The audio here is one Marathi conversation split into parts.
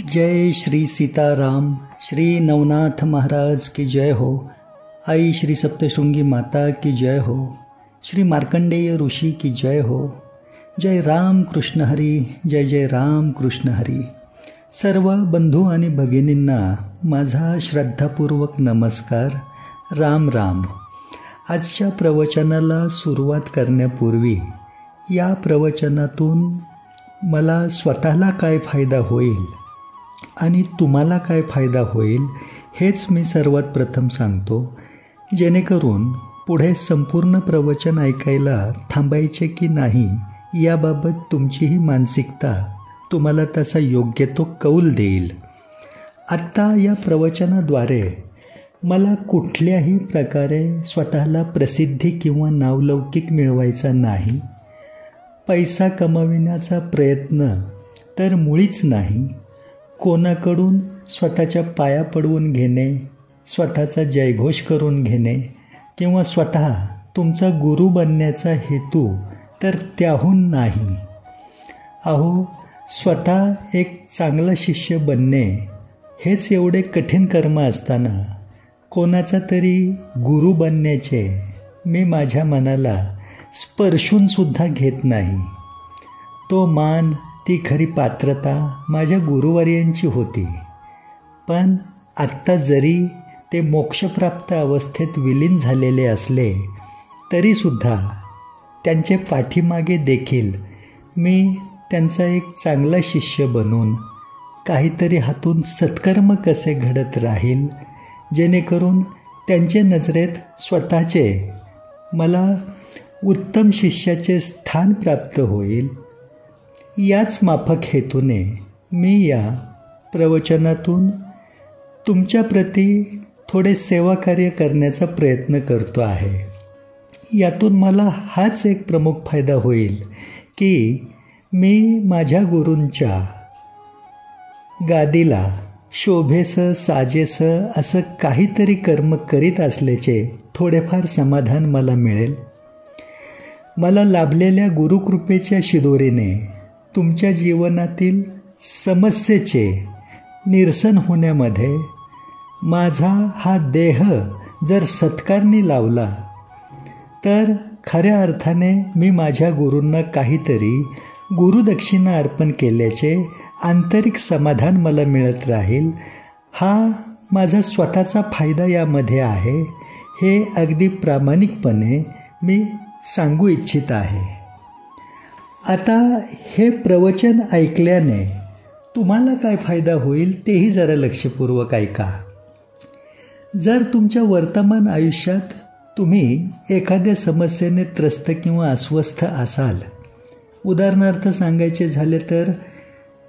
जय श्री सीताराम। श्री नवनाथ महाराज की जय हो। आई श्री सप्तशृंगी माता की जय हो। श्री मार्कंडेय ऋषि की जय हो। जय राम कृष्ण हरी, जय जय राम कृष्ण हरी। सर्व बंधू आणि भगिनींना माझा श्रद्धापूर्वक नमस्कार। राम राम। आजच्या प्रवचनाला सुरुवात करण्यापूर्वी या प्रवचनातून मला स्वतःला काय फायदा होईल आणि तुम्हाला काय फायदा होईल हेच मी सर्वात प्रथम सांगतो, जेणेकरून पुढे संपूर्ण प्रवचन ऐकायला थांबायचे की नाही याबाबत तुमचीही मानसिकता तुम्हाला तसा योग्य तो कौल देईल। आत्ता या प्रवचनाद्वारे मला कुठल्याही प्रकारे स्वतःला प्रसिद्धी किंवा नावलौकिक मिळवायचा नाही, पैसा कमविण्याचा प्रयत्न तर मुळीच नाही, कोणाकडून स्वतःच्या पाया पडवून घेणे, स्वतःचा जयघोष करून घेणे किंवा स्वतः तुमचा गुरु बनण्याचा हेतू तर त्याहून नाही। अहो, स्वतः एक चांगला शिष्य बनणे हेच एवढे कठीण कर्म असताना कोणाचा तरी गुरु बनण्याचे मी माझ्या मनाला स्पर्शूनसुद्धा घेत नाही। तो मान, ती खरी पात्रता माझ्या गुरुवर्यांची होती, पण आत्ता जरी ते मोक्षप्राप्त अवस्थेत विलीन झालेले असले तरीसुद्धा त्यांचे पाठीमागे देखील मी त्यांचा एक चांगला शिष्य बनून काहीतरी हातून सत्कर्म कसे घडत राहील, जेणेकरून त्यांच्या नजरेत स्वतःचे मला उत्तम शिष्याचे स्थान प्राप्त होईल, याच माफक हेतूने मी या प्रवचनातून तुमच्याप्रती थोडे सेवाकार्य करण्याचा प्रयत्न करतो आहे। यातून मला हाच एक प्रमुख फायदा होईल की मी माझ्या गुरूंच्या गादीला शोभेसं साजेसं असं काहीतरी कर्म करीत असल्याचे थोडेफार समाधान मला मिळेल। मला लाभलेल्या गुरुकृपेच्या शिदोरीने तुमच्या जीवनातील समस्येचे निरसन होण्यामध्ये माझा हा देह जर सत्कारणी लावला तर खऱ्या अर्थाने मी माझ्या गुरूंना काहीतरी गुरुदक्षिणा अर्पण केल्याचे आंतरिक समाधान मला मिळत राहील। हा माझा स्वतःचा फायदा यामध्ये आहे, हे अगदी प्रामाणिकपणे मी सांगू इच्छित आहे। आता हे प्रवचन ऐकल्याने तुम्हाला काय फायदा होईल तेही जरा लक्षपूर्वक ऐका। जर तुमच्या वर्तमान आयुष्यात तुम्ही एखाद्या समस्येने त्रस्त किंवा अस्वस्थ असाल, उदाहरणार्थ सांगायचे झाले तर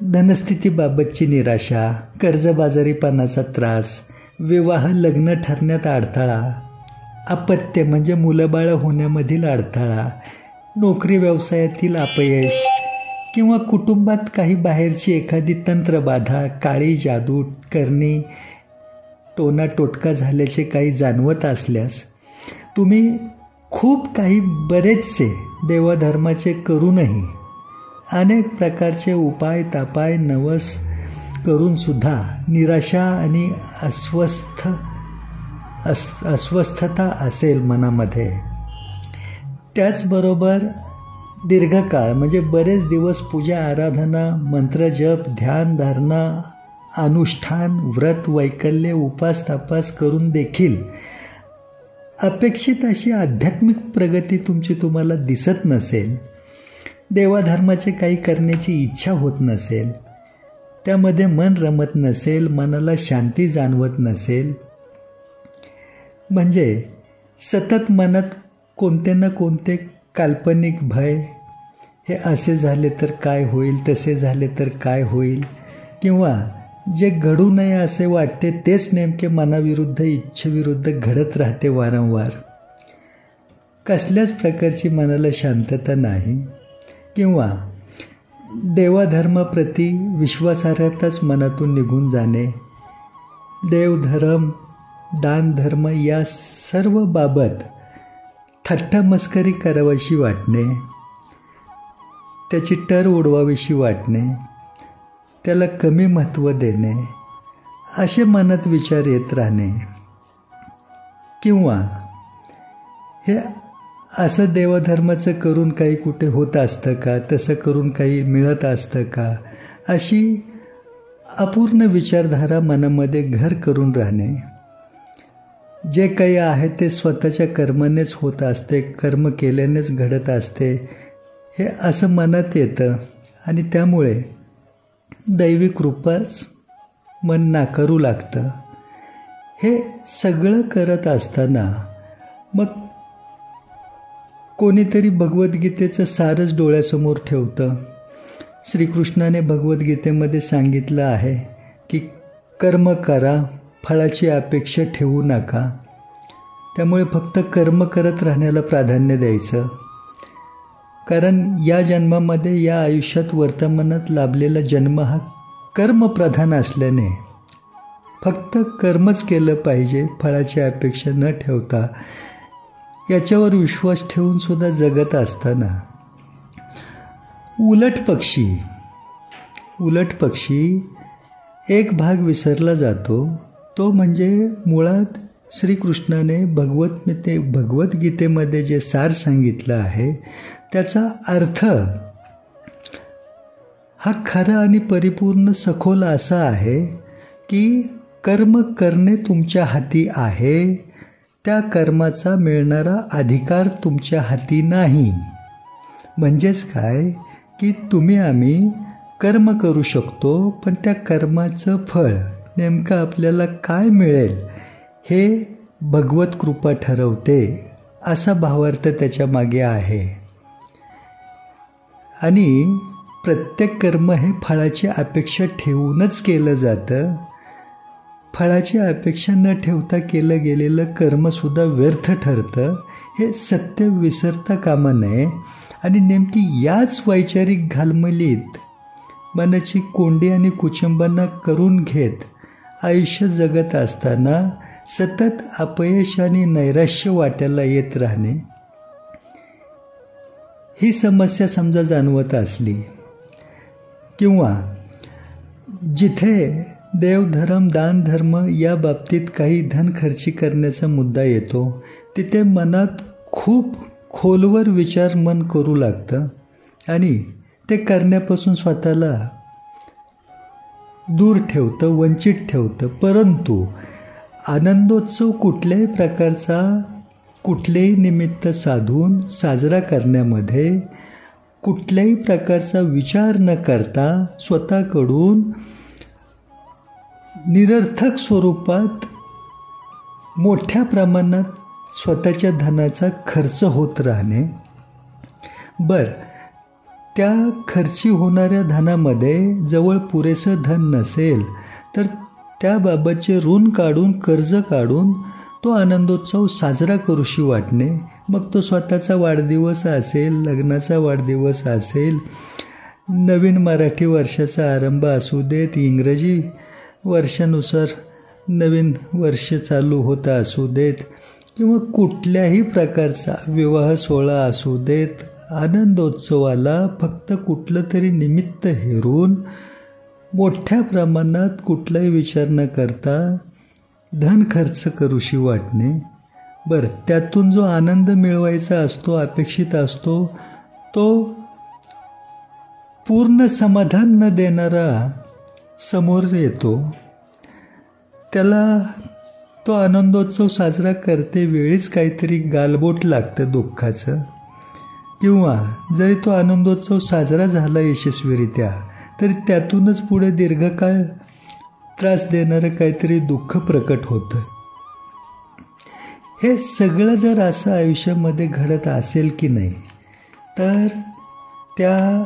धनस्थितीबाबतची निराशा, कर्जबाजारीपणाचा त्रास, विवाह लग्न ठरण्यात अडथळा, अपत्य म्हणजे मुलंबाळं होण्यामधील अडथळा, नोकरी व्यवसायातील अपयश किंवा कुटुंबात काही बाहेरची एखादी तंत्रबाधा, काळी जादू करणी, टोना टोटका झाल्याचे काही जाणवत असल्यास तुम्ही खूप काही बरेचसे देवाधर्माचे करूनही अनेक प्रकारचे उपाय तापाय नवस करूनसुद्धा निराशा आणि अस्वस्थता असेल मनामध्ये, त्याचबरोबर दीर्घकाळ म्हणजे बरेच दिवस पूजा आराधना, मंत्रजप, ध्यान धारणा, अनुष्ठान, व्रत वैकल्य, उपास तापास करून देखील अपेक्षित अशी आध्यात्मिक प्रगती तुमची तुम्हाला दिसत नसेल, देवाधर्माचे काही करण्याची इच्छा होत नसेल, त्यामध्ये मन रमत नसेल, मनाला शांती जाणवत नसेल, म्हणजे सतत मनात कोणते ना कोणते काल्पनिक भय, हे असे झाले तर काय होईल, तसे झाले तर काय होईल, किंवा जे घडू नये असे वाटते तेच नेमके मनाविरुद्ध इच्छेविरुद्ध घडत राहते वारंवार, कसल्याच प्रकारची मनाला शांतता नाही, किंवा देवाधर्माप्रती विश्वासार्हताच मनातून निघून जाणे, देवधर्म दानधर्म या सर्व बाबत थट्टामस्करी करावीशी वाटणे, त्याची टर उडवावीशी वाटणे, त्याला कमी महत्त्व देणे, असे मनात विचार येत राहणे, किंवा हे असं देवधर्माचं करून काही कुठे होत असतं का, तसं करून काही मिळत असतं का, अशी अपूर्ण विचारधारा मनामध्ये घर करून राहणे. जे काही आहे ते स्वतःच्या कर्मानेच होत असते, कर्म केल्यानेच घडत असते, हे असं मनात येतं आणि त्यामुळे दैवी कृपाच मन नाकारू लागतं. हे सगळं करत असताना मग कोणीतरी भगवद्गीतेचं सारच डोळ्यासमोर ठेवतं. श्रीकृष्णाने भगवद्गीतेमध्ये सांगितलं आहे की कर्म करा, फळाची अपेक्षा ठेवू नका. त्यामुळे फक्त कर्म करत राहण्याला प्राधान्य द्यायचं. कारण या जन्मामध्ये, या आयुष्यात, वर्तमानात लाभलेला जन्म हा कर्मप्रधान असल्याने फक्त कर्मच केलं पाहिजे, फळाची अपेक्षा न ठेवता. याच्यावर विश्वास ठेवून सुद्धा जगत असताना उलट पक्षी एक भाग विसरला जातो. तो म्हणजे मुळात श्रीकृष्णाने भगवद्गीतेमध्ये जे सार सांगितलं आहे त्याचा अर्थ हा खरा आणि परिपूर्ण सखोल असा आहे की कर्म करणे तुमच्या हाती आहे, त्या कर्माचा मिळणारा अधिकार तुमच्या हाती नाही. म्हणजेच काय की आम्ही कर्म करू शकतो, पण त्या कर्माचं फळ नेमकं आपल्याला काय मिळेल हे भगवत कृपा ठरवते, असा भावार्थ त्याच्या मागे आहे. आणि प्रत्येक कर्म हे फळाची अपेक्षा ठेवूनच केलं जातं. फळाची अपेक्षा न ठेवता केलं गेलेलं कर्मसुद्धा व्यर्थ ठरतं. हे सत्य विसरता कामा नये. आणि नेमकी याच वैचारिक घालमेलीत मनाची कोंडी आणि कुचंबना करून घेत आयुष्य जगत असताना सतत अपयश आणि नैराश्य वाट्याला येत राहणे, ही समस्या समजा जाणवत असली, किंवा जिथे देवधर्म, दानधर्म या बाबतीत काही धन खर्ची करण्याचा मुद्दा येतो, तिथे मनात खूप खोलवर विचार मन करू लागतं आणि ते करण्यापासून स्वतःला दूर ठेवतं, वंचित ठेवतं. परंतु आनंदोत्सव कुठल्याही प्रकारचा, कुठलेही निमित्त साधून साजरा करण्यामध्ये कुठल्याही प्रकारचा विचार न करता स्वतःकडून निरर्थक स्वरूपात मोठ्या प्रमाणात स्वतःच्या धनाचा खर्च होत राहणे. त्या खर्ची होणाऱ्या धनामध्ये जवळ पुरेसं धन नसेल तर त्याबाबतचे ऋण काढून, कर्ज काढून तो आनंदोत्सव साजरा करूशी वाटणे. मग तो स्वतःचा वाढदिवस असेल, लग्नाचा वाढदिवस असेल, नवीन मराठी वर्षाचा आरंभ असू देत, इंग्रजी वर्षानुसार नवीन वर्ष चालू होता असू देत, किंवा कुठल्याही प्रकारचा विवाह सोहळा असू देत, आनंदोत्सवाला फक्त कुठलं तरी निमित्त हेरून मोठ्या प्रमाणात कुठलाही विचार न करता धन खर्च करूशी वाटणे. त्यातून जो आनंद मिळवायचा असतो, अपेक्षित असतो, तो पूर्ण समाधान न देणारा समोर येतो. त्याला तो आनंदोत्सव साजरा करते वेळीच काहीतरी गालबोट लागतं दुःखाचं, किंवा जरी तो आनंदोत्सव साजरा झाला यशस्वीरित्या तरी त्यातूनच पुढे दीर्घकाळ त्रास देणारं काहीतरी दुःख प्रकट होतं. हे सगळं जर असं आयुष्यामध्ये घडत असेल की नाही, तर त्या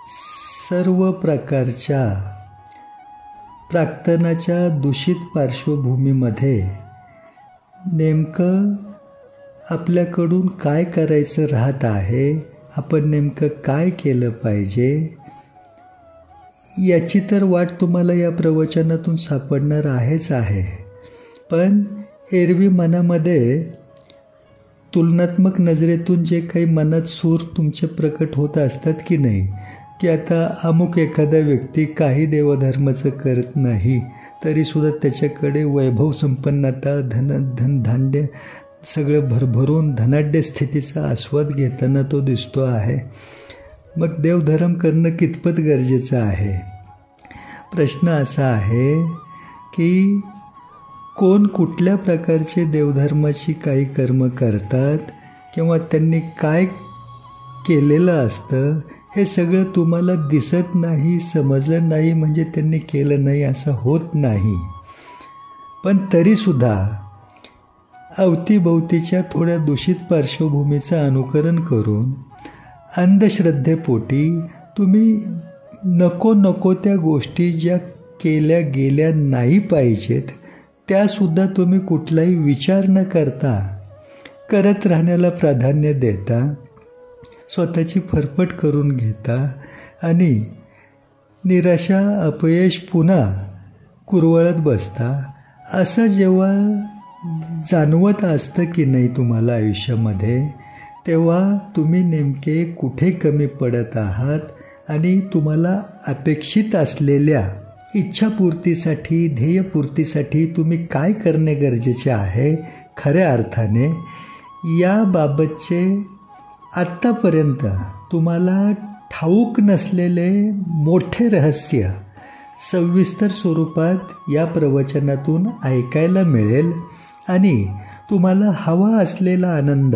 सर्व प्रकारच्या प्राक्तनाच्या दूषित पार्श्वभूमीमध्ये नेमकं आपल्याकडून काय करायचं राहत आहे, आपण नेमकं काय केलं पाहिजे, याची तर वाट तुम्हाला या प्रवचनातून सापडणार आहेच आहे. पण एरवी मनामध्ये तुलनात्मक नजरेतून जे काही मनात सूर तुमचे प्रकट होत असतात की नाही, की आता अमुक एखादा व्यक्ती काही देवधर्माचं करत नाही तरीसुद्धा त्याच्याकडे वैभव संपन्नता धान्य सगळं भरभरून धनाढ्य स्थितीचा आस्वाद घेताना तो दिसतो आहे. मग देवधर्म करणं कितपत गरजेचं आहे? प्रश्न असा आहे की कोण कुठल्या प्रकारचे देवधर्माची काही कर्म करतात किंवा त्यांनी काय केलेलं असतं हे सगळं तुम्हाला दिसत नाही, समजलं नाही म्हणजे त्यांनी केलं नाही असं होत नाही. पण तरीसुद्धा अवतीभोवतीच्या थोड्या दूषित पार्श्वभूमीचं अनुकरण करून अंधश्रद्धेपोटी तुम्ही नको त्या गोष्टी ज्या केल्या गेल्या नाही पाहिजेत त्यासुद्धा तुम्ही कुठलाही विचार न करता करत राहण्याला प्राधान्य देता, स्वतःची फरफट करून घेता आणि निराशा अपयश पुन्हा कुरवळत बसता. असं जेव्हा जाणवत असतं की नाही तुम्हाला आयुष्यामध्ये, तेव्हा तुम्ही नेमके कुठे कमी पडत आहात आणि तुम्हाला अपेक्षित असलेल्या इच्छापूर्तीसाठी ध्येयपूर्तीसाठी तुम्ही काय करणे गरजेचे आहे खऱ्या अर्थाने याबाबतचे आत्तापर्यंत तुम्हाला ठाऊक नसलेले मोठे रहस्य सविस्तर स्वरूपात या प्रवचनातून ऐकायला मिळेल आणि तुम्हाला हवा असलेला आनंद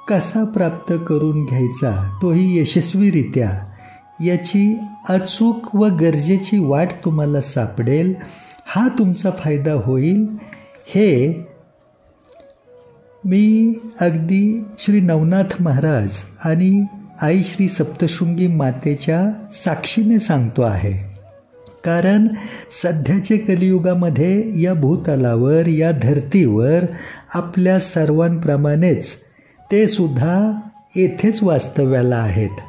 कसा प्राप्त करून घ्यायचा तोही यशस्वीरित्या याची अचूक व गरजेची वाट तुम्हाला सापडेल. हा तुमचा फायदा होईल हे मी अगदी श्री नवनाथ महाराज आणि आई श्री सप्तशृंगी मातेच्या साक्षीने सांगतो आहे. कारण सध्याच्या कलियुगामध्ये या भूतलावर या धरतीवर आपल्या सर्वांप्रमाणेच ते सुद्धा येथेच वास्तव्याला आहेत.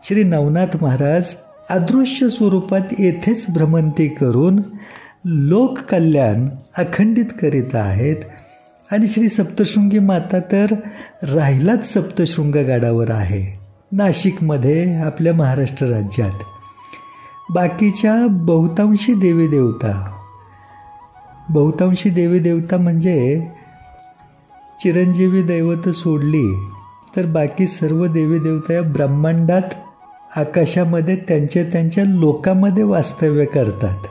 श्री नवनाथ महाराज अदृश्य स्वरूपात येथेच भ्रमंती करून लोककल्याण अखंडित करीत आहेत आणि श्री सप्तशृंगी माता तर राहिलाच सप्तशृंगगडावर आहे नाशिकमध्ये आपल्या महाराष्ट्र राज्यात. बाकीच्या बहुतांशी देवीदेवता म्हणजे चिरंजीवी दैवत सोडली तर बाकी सर्व देवीदेवता या ब्रह्मांडात आकाशामध्ये त्यांच्या लोकामध्ये वास्तव्य करतात.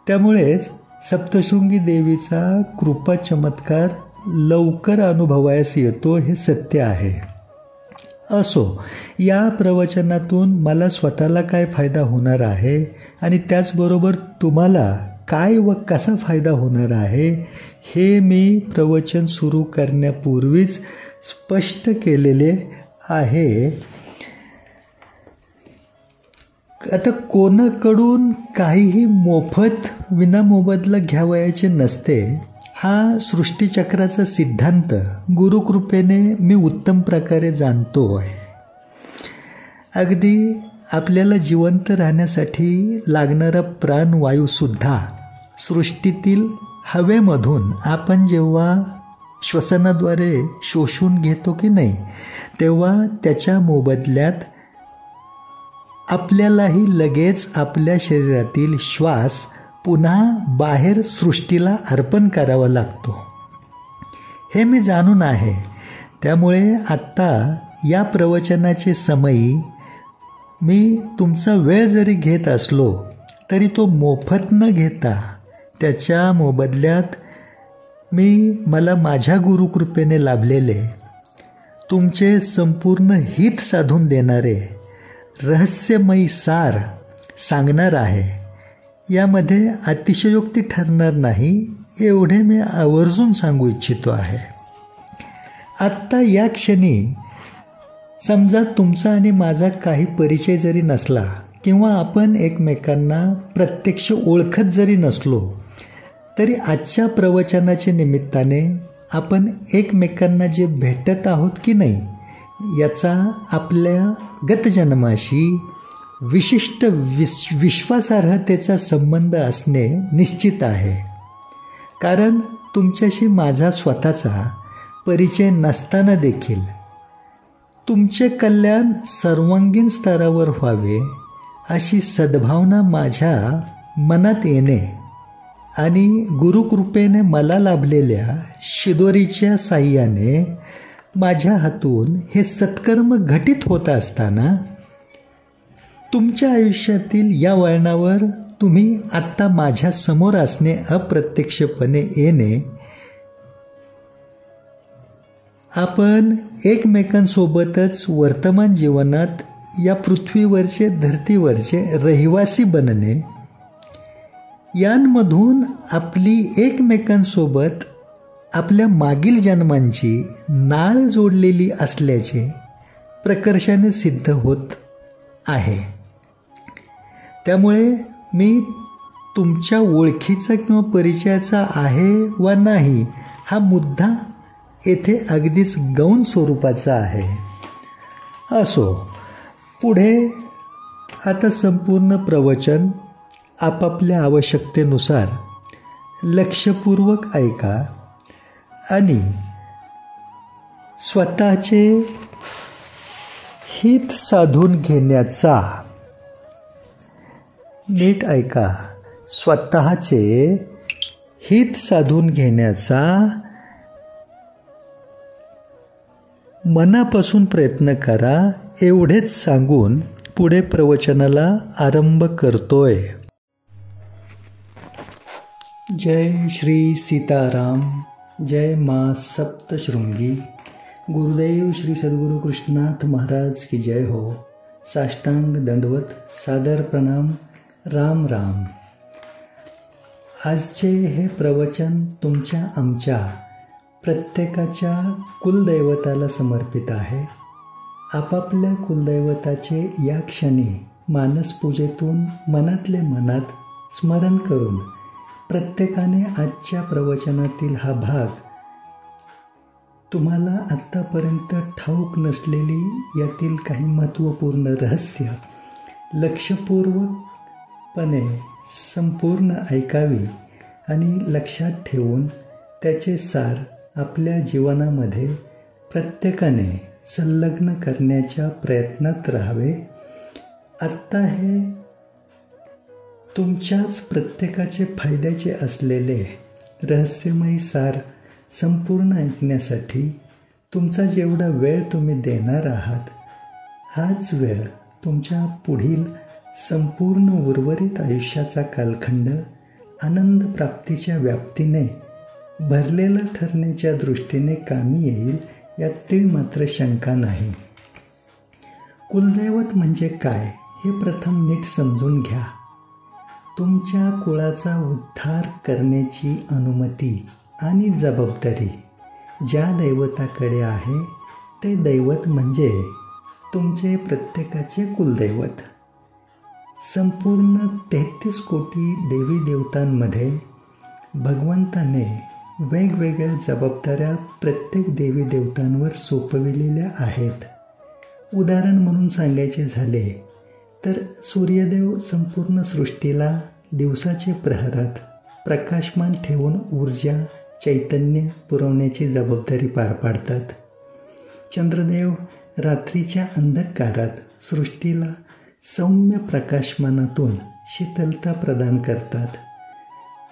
त्यामुळेच सप्तशृंगी देवीचा कृपा चमत्कार लवकर अनुभवायस येतो हे सत्य आहे. असो, या प्रवचनातून मला स्वतःला काय फायदा होणार आहे आणि त्याचबरोबर तुम्हाला काय व कसा फायदा होणार आहे हे मी प्रवचन सुरू करण्यापूर्वीच स्पष्ट केलेले आहे. आता कोणाकडून काहीही मोफत विनामोबदला घ्यावयाचे नसते हा सृष्टीचक्राचा सिद्धांत गुरुकृपेने मी उत्तम प्रकारे जाणतो आहे. अगदी आपल्याला जिवंत राहण्यासाठी लागणारा प्राणवायूसुद्धा सृष्टीतील हवेमधून आपण जेव्हा श्वसनाद्वारे शोषून घेतो की नाही तेव्हा त्याच्या मोबदल्यात आपल्यालाही लगेच आपल्या शरीरातील श्वास पुन्हा बाहेर सृष्टीला अर्पण करावा लागतो. हे मी जाणून आहे. त्यामुळे आत्ता या प्रवचनाचे समयी मी तुमचा वेळ जरी घेत असलो तरी तो मोफत न घेता त्याच्या मोबदल्यात मला माझ्या गुरुकृपेने लाभलेले तुमचे संपूर्ण हित साधून देणारे रहस्यमयी सार सांगणार आहे. यामध्ये अतिशयोक्ती ठरणार नाही एवढे मी आवर्जून सांगू इच्छितो आहे. आत्ता या क्षणी समजा तुमचा आणि माझा काही परिचय जरी नसला किंवा आपण एकमेकांना प्रत्यक्ष ओळखत जरी नसलो तरी आजच्या प्रवचनाच्या निमित्ताने आपण एकमेकांना जे भेटत आहोत की नाही याचा आपल्या गतजन्माशी विशिष्ट विश्वासार्हतेचा संबंध असणे निश्चित आहे. कारण तुमच्याशी माझा स्वतःचा परिचय नसताना देखील तुमचे कल्याण सर्वांगीण स्तरावर व्हावे अशी सद्भावना माझ्या मनात येणे आणि गुरुकृपेने मला लाभलेल्या शिदोरीच्या साह्याने माझ्या हातून हे सत्कर्म घटित होत असताना तुमच्या आयुष्यातील या वळणावर तुम्ही आत्ता माझ्या समोर असणे, अप्रत्यक्षपणे येणे, आपण एकमेकांसोबतच वर्तमान जीवनात या पृथ्वीवरचे, धर्तीवरचे रहिवासी बनणे, यांमधून आपली एकमेकांसोबत आपल्या मागील जन्मांची नाळ जोडलेली असल्याचे प्रकर्षाने सिद्ध होत आहे. त्यामुळे मी तुमच्या ओळखीचा किंवा परिचयाचा आहे वा नाही हा मुद्दा येथे अगदीच गौण स्वरूपाचा आहे. असो, पुढे आता संपूर्ण प्रवचन आपापल्या आवश्यकतेनुसार लक्षपूर्वक ऐका आणि स्वतःचे हित साधून घेण्याचा, नीट ऐका, स्वतःचे हित साधून घेण्याचा मनापासून प्रयत्न करा, एवढेच सांगून पुढे प्रवचनाला आरंभ करतोय. जय श्री सीताराम, जय माँ सप्तशृंगी. गुरुदेव श्री सद्गुरु कृष्णनाथ महाराज की जय हो. साष्टांग दंडवत, सादर प्रणाम. राम राम. आजचे हे प्रवचन तुमच्या आमच्या प्रत्येकाच्या कुलदैवताला समर्पित आहे. आपापल्या कुलदैवताचे या क्षणी मानसपूजेतून मनातले मनात स्मरण करून प्रत्येकाने आजच्या प्रवचनातील हा भाग, तुम्हाला आत्तापर्यंत ठाऊक नसलेली यातील काही महत्त्वपूर्ण रहस्य लक्षपूर्वकपणे संपूर्ण ऐकावी आणि लक्षात ठेवून त्याचे सार आपल्या जीवनामध्ये प्रत्येकाने संलग्न करण्याच्या प्रयत्नात राहावे. आत्ता हे तुमच्याच प्रत्येकाचे फायद्याचे असलेले रहस्यमयी सार संपूर्ण ऐकण्यासाठी तुमचा जेवढा वेळ तुम्ही देणार आहात, हाच वेळ तुमच्या पुढील संपूर्ण उर्वरित आयुष्याचा कालखंड आनंद प्राप्तीच्या व्याप्तीने भरलेला ठरण्याच्या दृष्टीने कामी येईल, यात तीळ मात्र शंका नाही. कुलदैवत म्हणजे काय हे प्रथम नीट समजून घ्या. तुमच्या कुळाचा उद्धार करण्याची अनुमती आणि जबाबदारी ज्या दैवताकडे आहे ते दैवत म्हणजे तुमचे प्रत्येकाचे कुलदैवत. संपूर्ण 33 कोटी देवी देवतांमध्ये भगवंताने वेगवेगळ्या जबाबदाऱ्या प्रत्येक देवी देवतांवर सोपविलेल्या आहेत. उदाहरण म्हणून सांगायचे झाले तर सूर्यदेव संपूर्ण सृष्टीला दिवसाचे प्रहरात प्रकाशमान ठेवून ऊर्जा, चैतन्य पुरवण्याची जबाबदारी पार पाडतात. चंद्रदेव रात्रीच्या अंधकारात सृष्टीला सौम्य प्रकाशमानातून शीतलता प्रदान करतात.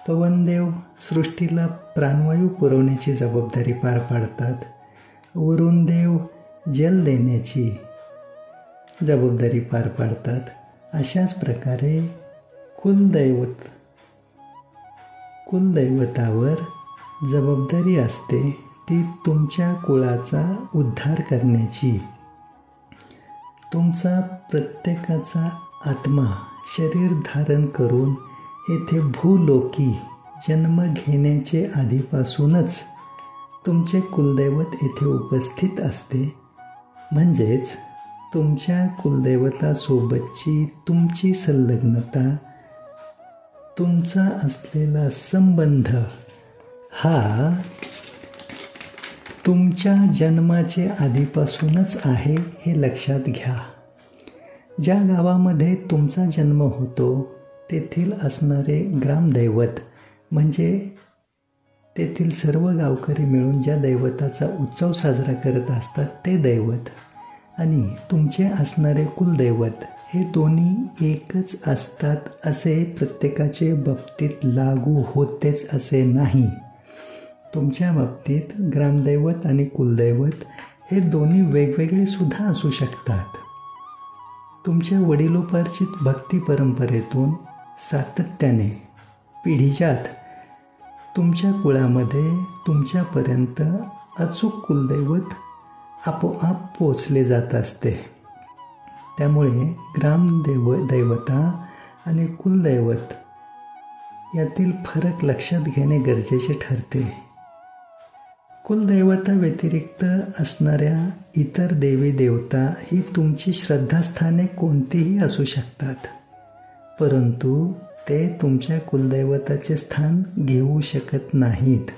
पवनदेव सृष्टीला प्राणवायू पुरवण्याची जबाबदारी पार पाडतात. वरुणदेव जल देण्याची जबाबदारी पार पाडतात. अशाच प्रकारे कुलदैवतावर जबाबदारी असते ती तुमच्या कुळाचा उद्धार करण्याची. तुमचा प्रत्येकाचा आत्मा शरीर धारण करून येथे भूलोकी जन्म घेण्याचे आधीपासूनच तुमचे कुलदैवत येथे उपस्थित असते. म्हणजेच तुमच्या कुलदैवतासोबतची तुमची संलग्नता, तुमचा असलेला संबंध हा तुमच्या जन्माचे आधीपासूनच आहे हे लक्षात घ्या. ज्या गावामध्ये तुमचा जन्म होतो तेथील असणारे ग्रामदैवत म्हणजे तेथील सर्व गावकरी मिळून ज्या दैवताचा उत्सव साजरा करत असतात ते दैवत आणि तुमचे असणारे कुलदैवत हे दोन्ही एकच असतात असे प्रत्येकाचे बाबतीत लागू होतेच असे नाही. तुमच्या बाबतीत ग्रामदैवत आणि कुलदैवत हे दोन्ही वेगवेगळे सुद्धा असू शकतात. तुमच्या वडिलोपार्जित भक्ती परंपरेतून सातत्याने पिढीजात तुमच्या कुळामध्ये तुमच्यापर्यंत अचूक कुलदैवत आपोआप पोचले जात असते. त्यामुळे दैवता आणि कुलदैवत यातील फरक लक्षात घेणे गरजेचे ठरते. कुलदैवता व्यतिरिक्त असणाऱ्या इतर देवी देवता ही तुमची श्रद्धास्थाने कोणतीही असू शकतात, परंतु ते तुमच्या कुलदैवताचे स्थान घेऊ शकत नाहीत.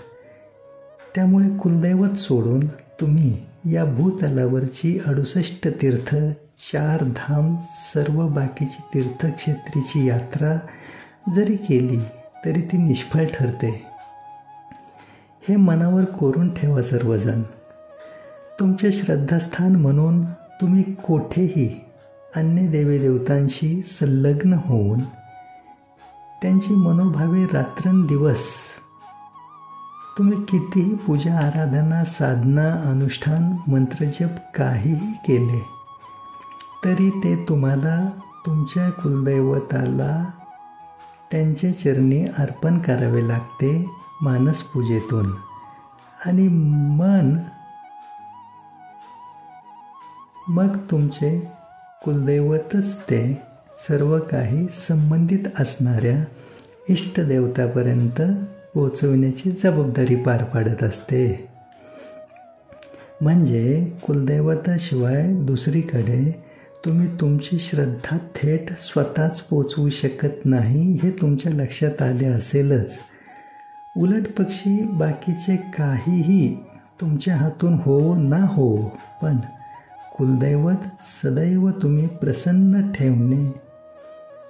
त्यामुळे कुलदैवत सोडून तुम्ही या भूतलावरची 68 तीर्थ, 4 धाम, सर्व बाकीची तीर्थक्षेत्रीची यात्रा जरी केली तरी ती निष्फळ ठरते. हे मनावर कोरून ठेवा सर्वजण. तुमचे श्रद्धास्थान म्हणून तुम्ही कोठेही अन्य देवी देवतांशी संलग्न होऊन त्यांची मनोभावे रात्रंदिवस तुम्ही कितीही पूजा, आराधना, साधना, अनुष्ठान, मंत्रजप काहीही केले तरी ते तुम्हाला तुमच्या कुलदैवताला त्यांचे चरणी अर्पण करावे लागते मानसपूजेतून. आणि मग तुमचे कुलदैवतच ते सर्व काही संबंधित असणाऱ्या इष्टदेवतापर्यंत पोहोचविण्याची जबाबदारी पार पाडत असते. म्हणजे कुलदैवताशिवाय दुसरीकडे तुम्ही तुमची श्रद्धा थेट स्वतःच पोचवू शकत नाही हे तुमच्या लक्षात आले असेलच. उलटपक्षी बाकीचे काहीही तुमच्या हातून हो ना हो, पण कुलदैवत सदैव तुम्ही प्रसन्न ठेवणे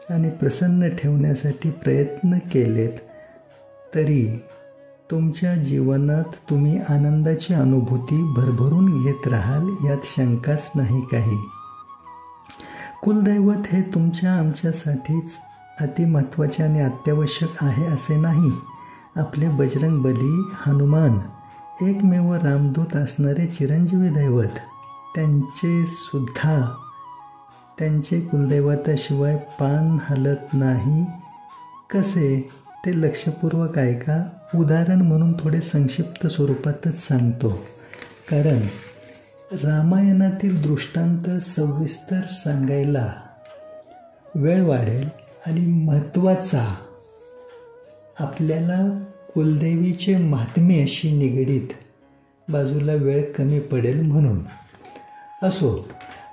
आणि प्रसन्न ठेवण्यासाठी प्रयत्न केलेत तरी तुमच्या जीवनात तुम्ही आनंदाची अनुभूती भरभरून घेत राहाल यात शंकाच नाही काही. कुलदैवत हे तुमच्या आमच्यासाठीच अतिमहत्त्वाचे आणि अत्यावश्यक आहे असे नाही. आपले बजरंगबली, हनुमान, एकमेव रामदूत असणारे चिरंजीवी दैवत त्यांचे कुलदैवताशिवाय पान हलत नाही. कसे ते लक्षपूर्वक ऐका. उदाहरण म्हणून थोडे संक्षिप्त स्वरूपातच सांगतो, कारण रामायणातील दृष्टांत सविस्तर सांगायला वेळ वाढेल आणि महत्त्वाचा आपल्याला कुलदेवीचे महात्म्याशी निगडीत बाजूला वेळ कमी पडेल म्हणून. असो,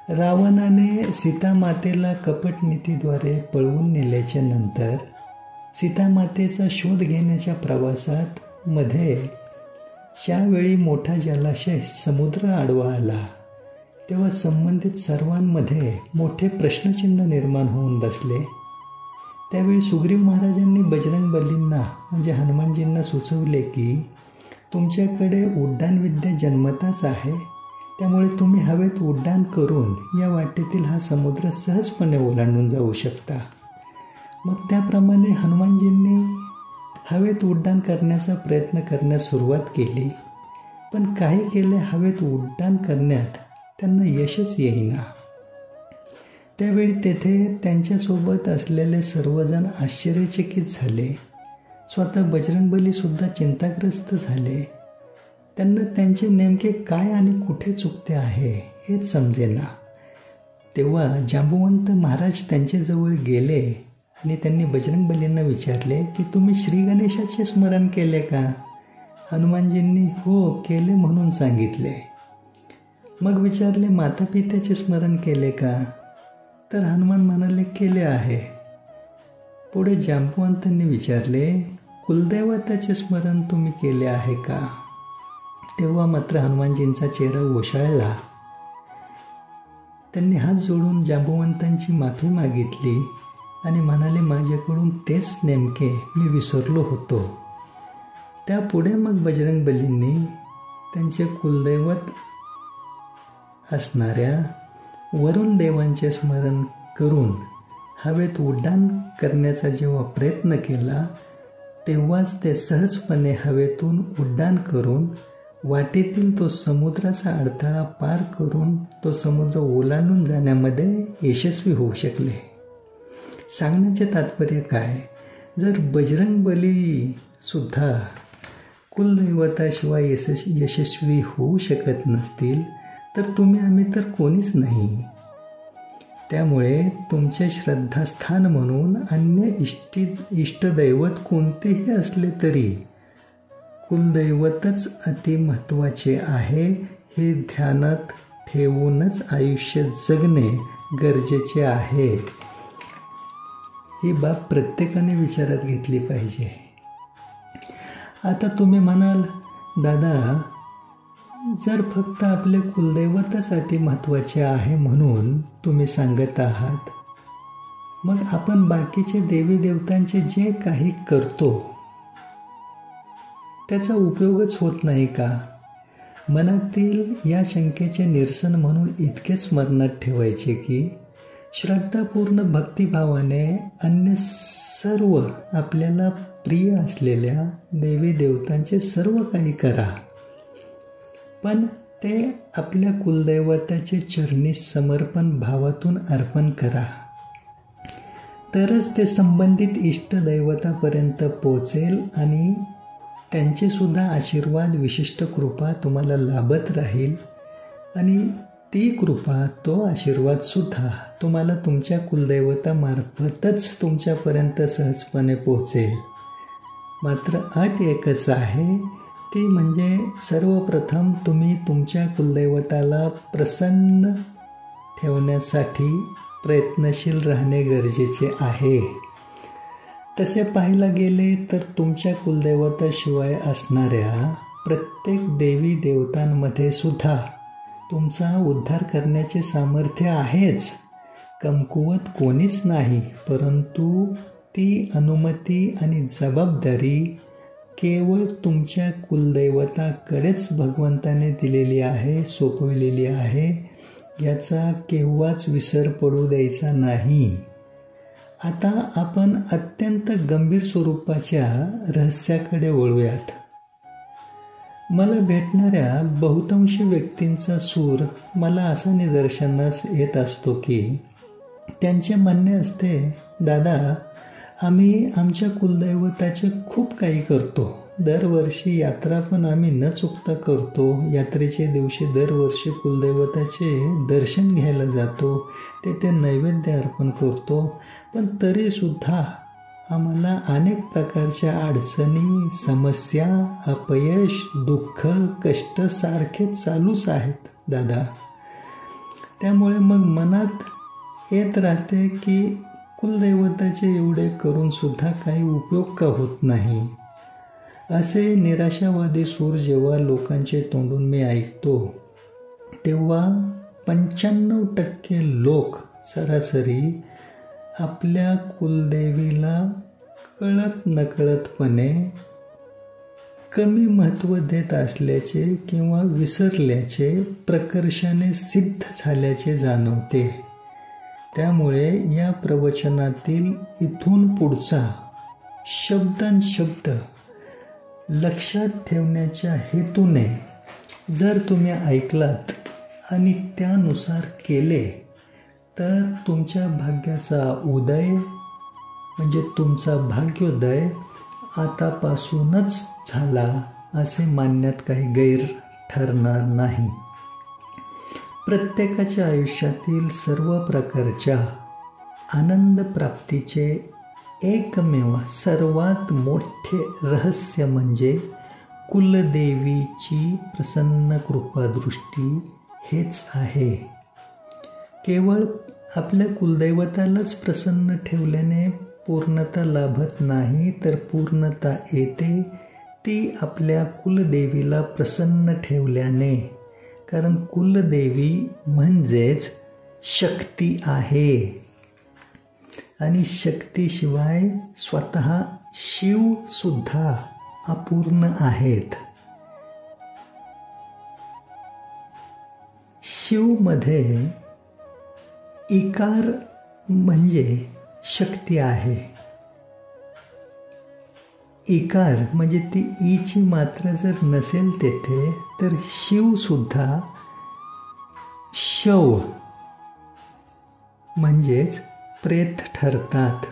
रावणाने सीतामातेला कपटनीतीद्वारे पळवून नेल्याच्या नंतर सीतामातेचा शोध घेण्याच्या प्रवासात मध्ये ज्यावेळी मोठा जलाशय समुद्र आडवा आला तेव्हा संबंधित सर्वांमध्ये मोठे प्रश्नचिन्ह निर्माण होऊन बसले. त्यावेळी सुग्रीव महाराजांनी बजरंगबलींना म्हणजे हनुमानजींना सुचवले की तुमच्याकडे उड्डाणविद्या जन्मताच आहे, त्यामुळे तुम्ही हवेत उड्डाण करून या वाटेतील हा समुद्र सहजपणे ओलांडून जाऊ शकता. मग त्याप्रमाणे हनुमानजींनी हवेत उड्डाण करण्याचा प्रयत्न करण्यास सुरुवात केली, पण काही केले हवेत उड्डाण करण्यात त्यांना यशच येईना. त्यावेळी तेथे त्यांच्यासोबत असलेले सर्वजण आश्चर्यचकित झाले. स्वतः बजरंगबलीसुद्धा चिंताग्रस्त झाले. त्यांना त्यांचे नेमके काय आणि कुठे चुकते आहे हेच समजेना. तेव्हा जांबुवंत महाराज त्यांच्याजवळ गेले आणि त्यांनी बजरंगबलींना विचारले की तुम्ही श्री गणेशाचे स्मरण केले का? हनुमानजींनी हो केले म्हणून सांगितले. मग विचारले मातापित्याचे स्मरण केले का? तर हनुमान म्हणाले केले आहे. पुढे जांबुवंतांनी विचारले कुलदैवताचे स्मरण तुम्ही केले आहे का? तेव्हा मात्र हनुमानजींचा चेहरा ओशाळला. त्यांनी हात जोडून जांबुवंतांची माफी मागितली आणि म्हणाले माझ्याकडून तेच नेमके मी विसरलो होतो. त्यापुढे मग बजरंगबलींनी त्यांचे कुलदैवत असणाऱ्या वरुण देवांचे स्मरण करून हवेत उड्डाण करण्याचा जेव्हा प्रयत्न केला तेव्हाच ते सहजपणे हवेतून उड्डाण करून वाटेतील तो समुद्राचा अडथळा पार करून तो समुद्र ओलांडून जाण्यामध्ये यशस्वी होऊ शकले. सांगण्याचे तात्पर्य काय, जर बजरंगबली सुद्धा कुलदैवताशिवाय यशस्वी होऊ शकत नसतील तर तुम्ही आम्ही तर कोणीच नाही. त्यामुळे तुमचे श्रद्धास्थान म्हणून अन्य इष्टदैवत कोणतेही असले तरी कुलदैवतच अतिमहत्त्वाचे आहे हे ध्यानात ठेवूनच आयुष्य जगणे गरजेचे आहे. ही बाब प्रत्येकाने विचारात घेतली पाहिजे. आता तुम्ही म्हणाल, दादा जर फक्त आपले कुलदैवतच अतिमहत्त्वाचे आहे म्हणून तुम्ही सांगत आहात, मग आपण बाकीचे देवी देवतांचे जे काही करतो त्याचा उपयोगच होत नाही का? मनातील या शंकेचे निरसन म्हणून इतकेच स्मरणात ठेवायचे की श्रद्धापूर्ण भक्तिभावाने अन्य सर्व आपल्याला प्रिय असलेल्या देवी देवतांचे सर्व काही करा, पण ते आपल्या कुलदैवताचे चरणी समर्पण भावातून अर्पण करा. तरच ते संबंधित इष्टदैवतापर्यंत पोचेल आणि त्यांचे सुद्धा आशीर्वाद, विशिष्ट कृपा तुम्हाला लाभत राहील आणि ती कृपा, तो आशीर्वादसुद्धा तुम्हाला तुमच्या कुलदैवतामार्फतच तुमच्यापर्यंत सहजपणे पोहोचेल. मात्र अट एकच आहे, ती म्हणजे सर्वप्रथम तुम्ही तुमच्या कुलदैवताला प्रसन्न ठेवण्यासाठी प्रयत्नशील राहणे गरजेचे आहे. तसे पाहायला गेले तर तुमच्या कुलदैवताशिवाय असणाऱ्या प्रत्येक देवी देवतांमध्ये सुद्धा तुमचा उद्धार करण्याचे सामर्थ्य आहेच. कमकुवत कोणीच नाही, परंतु ती अनुमती आणि जबाबदारी केवळ तुमच्या कुलदैवताकडेच भगवंताने दिलेली आहे, सोपविलेली आहे. याचा केव्हाच विसर पडू द्यायचा नाही. आता आपण अत्यंत गंभीर स्वरूपाच्या रहस्याकडे वळूयात. मला भेटणाऱ्या बहुतांशी व्यक्तींचा सूर मला असा निदर्शनास येत असतो की त्यांचे म्हणणे असते, दादा आम्ही आमच्या कुलदैवताचे खूप काही करतो. दरवर्षी यात्रा पण आम्ही न चुकता करतो. यात्रेच्या दिवशी दरवर्षी कुलदैवताचे दर्शन घ्यायला जातो, तेथे नैवेद्य अर्पण करतो. पण तरीसुद्धा आम्हाला अनेक प्रकारच्या अडचणी, समस्या, अपयश, दुःख, कष्ट सारखे चालूच आहेत दादा. त्यामुळे मग मनात येत राहते की कुलदैवताचे एवढे करूनसुद्धा काही उपयोग का होत नाही. असे निराशावादी सूर जेव्हा लोकांचे तोंडून मी ऐकतो तेव्हा 95% लोक सरासरी आपल्या कुलदेवीला कळत नकळतपणे कमी महत्त्व देत असल्याचे किंवा विसरल्याचे प्रकर्षाने सिद्ध झाल्याचे जाणवते. त्यामुळे या प्रवचनातील इथून पुढचा शब्दांशब्द लक्षात ठेवण्याच्या हेतूने जर तुम्ही ऐकलात आणि त्यानुसार केले तर तुमच्या भाग्याचा उदय म्हणजे तुमचा भाग्योदय आतापासूनच झाला असे मानण्यात काही गैर ठरणार नाही. प्रत्येकाच्या आयुष्यातील सर्व प्रकारच्या आनंद प्राप्तीचे एकमेव सर्वात मोठे रहस्य म्हणजे कुलदेवीची प्रसन्न कृपादृष्टी हेच आहे. केवळ आपल्या कुलदैवतालाच प्रसन्न ठेवल्याने पूर्णता लाभत नाही, तर पूर्णता येते ती आपल्या कुलदेवीला प्रसन्न ठेवल्याने. कारण कुलदेवी म्हणजेच शक्ती आहे आणि शक्तीशिवाय स्वतः शिवसुद्धा अपूर्ण आहेत. शिवमध्ये इकार म्हणजे शक्ती आहे. इकार म्हणजे ती ईची मात्रा जर नसेल तेथे तर शिवसुद्धा शव म्हणजेच प्रेत ठरतात.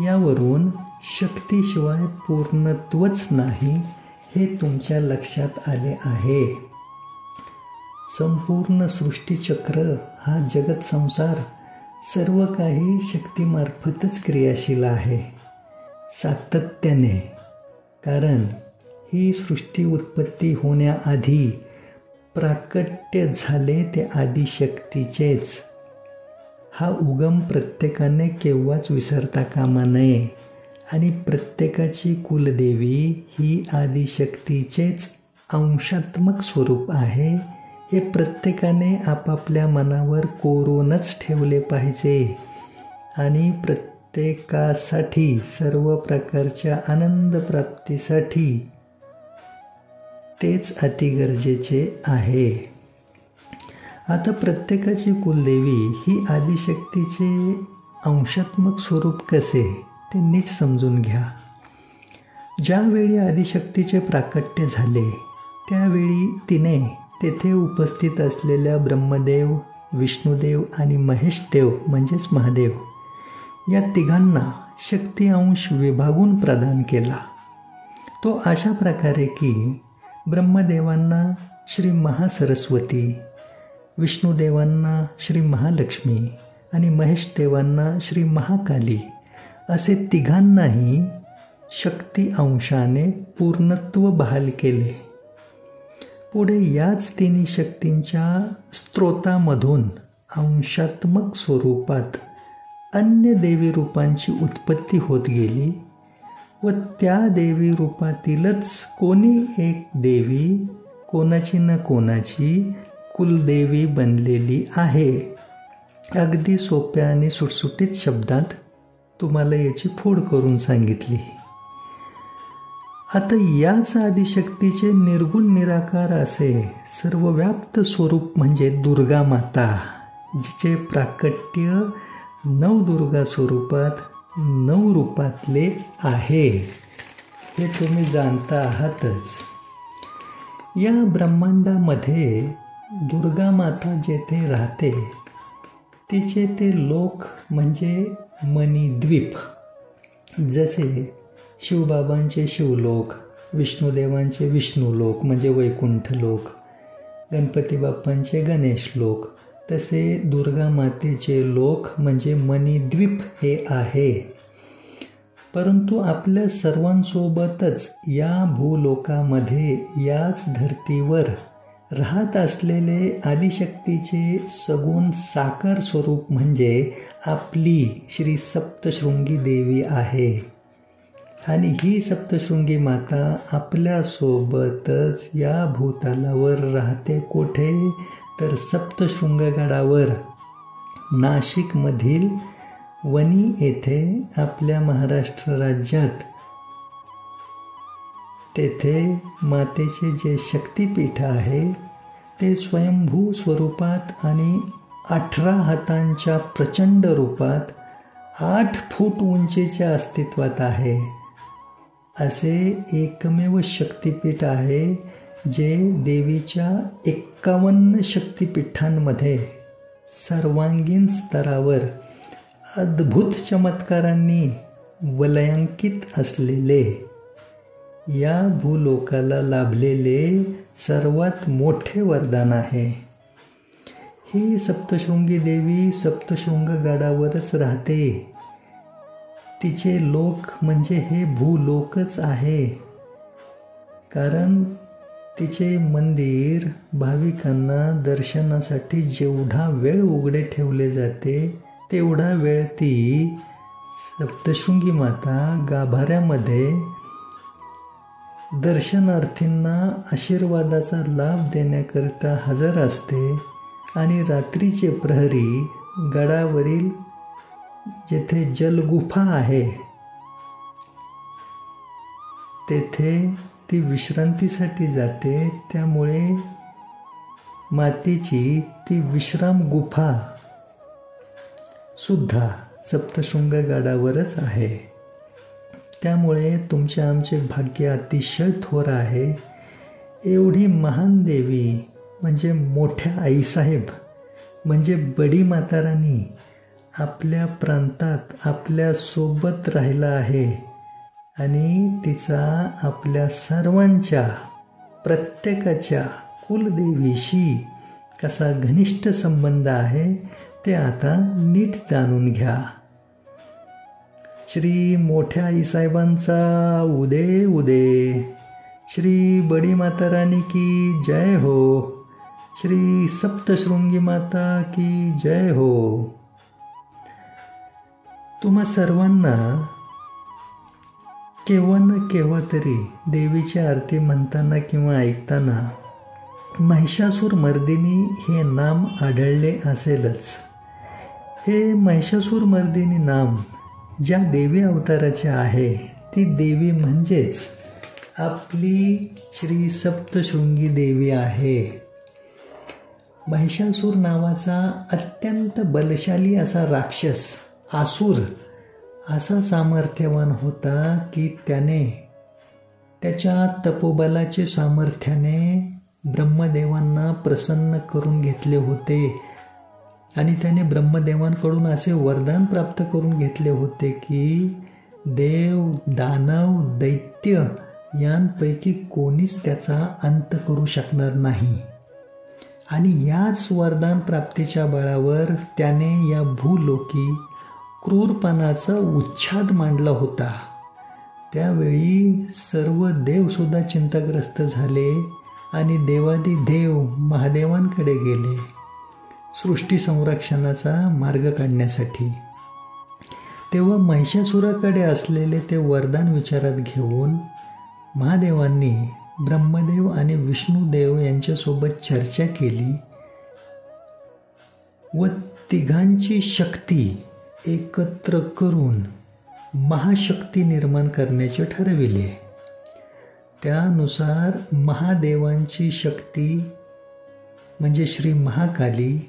यावरून शक्तीशिवाय पूर्णत्वच नाही हे तुमच्या लक्षात आले आहे. संपूर्ण सृष्टीचक्र हा जगत संसार सर्व काही शक्तीमार्फतच क्रियाशील आहे, सातत्याने. कारण ही सृष्टी उत्पत्ती होण्याआधी प्राकट्य झाले ते आदिशक्तीचेच. हा उगम प्रत्येकाने केव्हाच विसरता कामा नये. आणि प्रत्येकाची कुलदेवी ही आदिशक्तीचेच अंशात्मक स्वरूप आहे हे प्रत्येकाने आपापल्या मनावर कोरूनच ठेवले पाहिजे. आणि प्रत्येकासाठी सर्व प्रकारच्या आनंद प्राप्तीसाठी तेच अतिगरजेचे आहे. आता प्रत्येकाची कुलदेवी ही आदिशक्तीचे अंशात्मक स्वरूप कसे ते नीट समजून घ्या. ज्यावेळी आदिशक्तीचे प्राकट्य झाले त्यावेळी तिने तेथे उपस्थित असलेल्या ब्रह्मदेव, विष्णुदेव आणि महेशदेव म्हणजेच महादेव या तिघांना शक्ती अंश विभागून प्रदान केला. तो अशा प्रकारे की ब्रह्मदेवांना श्री महासरस्वती, विष्णुदेवांना श्री महालक्ष्मी आणि महेशदेवांना श्री महाकाली असे तिघांनाही शक्ती अंशाने पूर्णत्व बहाल केले. पुढे याच तिन्ही शक्तींच्या स्त्रोतामधून अंशात्मक स्वरूपात अन्य देवी रूपांची उत्पत्ती होत गेली व त्या देवी रूपातीलच कोणी एक देवी कोणाची न कोणाची कुलदेवी बनलेली आहे. अगदी सोप्या आणि सुटसुटीत शब्दात तुम्हाला याची फोड करून सांगितली. आता याच आदिशक्तीचे निर्गुण निराकार असे सर्वव्याप्त स्वरूप म्हणजे दुर्गा माता, जिचे प्राकट्य नवदुर्गा स्वरूपात 9 रूपातले आहे हे तुम्ही जाणता आहातच. या ब्रह्मांडामध्ये दुर्गा माता जेथे राहते तिचे ते लोक म्हणजे मणिद्वीप. जसे शिवबाबांचे शिवलोक, विष्णुदेवांचे विष्णुलोक म्हणजे वैकुंठ लोक, गणपती बाप्पांचे गणेश लोक, तसे दुर्गा मातेचे लोक म्हणजे मणिद्वीप हे आहे. परंतु आपल्या सर्वांसोबतच या भूलोकामध्ये याच धर्तीवर राहत असलेले आदिशक्तीचे सगुण साकार स्वरूप म्हणजे आपली श्री सप्तशृंगी देवी आहे. आणि ही सप्तशृंगी माता आपल्यासोबतच या भूतलावर राहते. कोठे तर सप्तशृंगगडावर नाशिकमधील वणी येथे आपल्या महाराष्ट्र राज्यात. तेथे मातेचे जे शक्तिपीठ आहे ते स्वयंभू स्वरूपात आणि 18 हातांच्या प्रचंड रूपात 8 फूट उंचीच्या अस्तित्वात आहे. असे एकमेव शक्तिपीठ आहे जे देवीच्या 51 शक्तिपीठांमध्ये सर्वांगीण स्तरावर अद्भुत चमत्कारांनी वलयांकित असलेले, या भूलोकाला लाभलेले सर्वात मोठे वरदान आहे. ही सप्तशृंगी देवी सप्तशृंगगडावरच राहते. तिचे लोक म्हणजे हे भूलोकच आहे. कारण तिचे मंदिर भाविकांना दर्शनासाठी जेवढा वेळ उघडे ठेवले जाते तेवढा वेळ ती सप्तशृंगी माता गाभाऱ्यामध्ये दर्शनार्थींना आशीर्वादाचा लाभ देण्याकरिता हजर असते. आणि रात्रीचे प्रहरी गडावरील जेथे जलगुफा आहे तेथे ती विश्रांतीसाठी जाते. त्यामुळे मातेची ती विश्राम गुफा सुद्धा सप्तशृंग गडावरच आहे. त्यामुळे तुमचे आमचे भाग्य अतिशय थोर आहे. एवढी महान देवी म्हणजे मोठ्या आईसाहेब म्हणजे बडी मातारानी आपल्या प्रांतात आपल्यासोबत राहिला आहे आणि तिचा आपल्या सर्वांच्या प्रत्येकाच्या कुलदेवीशी कसा घनिष्ठ संबंध आहे ते आता नीट जाणून घ्या. श्री मोठ्या आईसाहेबांचा उदे उदे. श्री बडी मातारानी की जय हो. श्री सप्तशृंगी माता की जय हो. तुम्हा सर्वांना केव्हा न केव्हा तरी देवीची आरती म्हणताना किंवा ऐकताना महिषासूर मर्दिनी हे नाम आढळले असेलच. हे महिषासूर मर्दिनी नाम ज्या देवी अवताराचे आहे ती देवी म्हणजेच आपली श्री सप्तशृंगी देवी आहे. महिषासूर नावाचा अत्यंत बलशाली असा राक्षस आसूर असा सामर्थ्यवान होता की त्याने त्याच्या तपोबलाचे सामर्थ्याने ब्रह्मदेवांना प्रसन्न करून घेतले होते आणि त्याने ब्रह्मदेवांकडून असे वरदान प्राप्त करून घेतले होते की देव दानव दैत्य यांपैकी कोणीच त्याचा अंत करू शकणार नाही. आणि याच वरदान प्राप्तीच्या बळावर त्याने या भूलोकी क्रूरपणाचा उच्छाद मांडला होता. त्यावेळी सर्व देवसुद्धा चिंताग्रस्त झाले आणि देवादी देव महादेवांकडे गेले सृष्टी संरक्षणाचा मार्ग काढण्यासाठी. तेव्हा महिषासुराकडे असलेले ते वरदान विचारात घेऊन महादेवांनी ब्रह्मदेव आणि विष्णुदेव यांच्यासोबत चर्चा केली व तिघांची शक्ती एकत्र करून महाशक्ती निर्माण करण्याचे ठरविले. त्यानुसार महादेवांची शक्ती म्हणजे श्री महाकाली,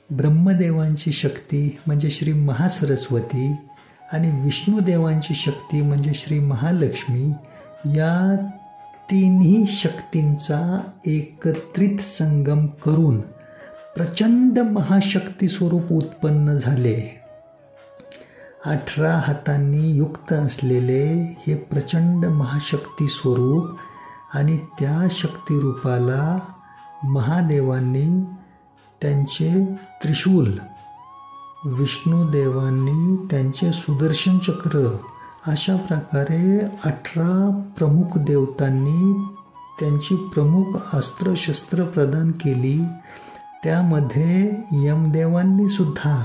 ब्रह्मदेवांची शक्ती म्हणजे श्री महासरस्वती आणि विष्णुदेवांची शक्ती म्हणजे श्री महालक्ष्मी या तिन्ही शक्तींचा एकत्रित संगम करून प्रचंड महाशक्ती स्वरूप उत्पन्न झाले. 18 हातांनी युक्त असलेले हे प्रचंड महाशक्ती स्वरूप आणि त्या शक्तिरूपाला महादेवांनी त्यांचे त्रिशूल, विष्णुदेवांनी त्यांचे सुदर्शन चक्र अशा प्रकारे 18 प्रमुख देवतांनी त्यांची प्रमुख अस्त्रशस्त्र प्रदान केली. त्यामध्ये यमदेवांनी सुद्धा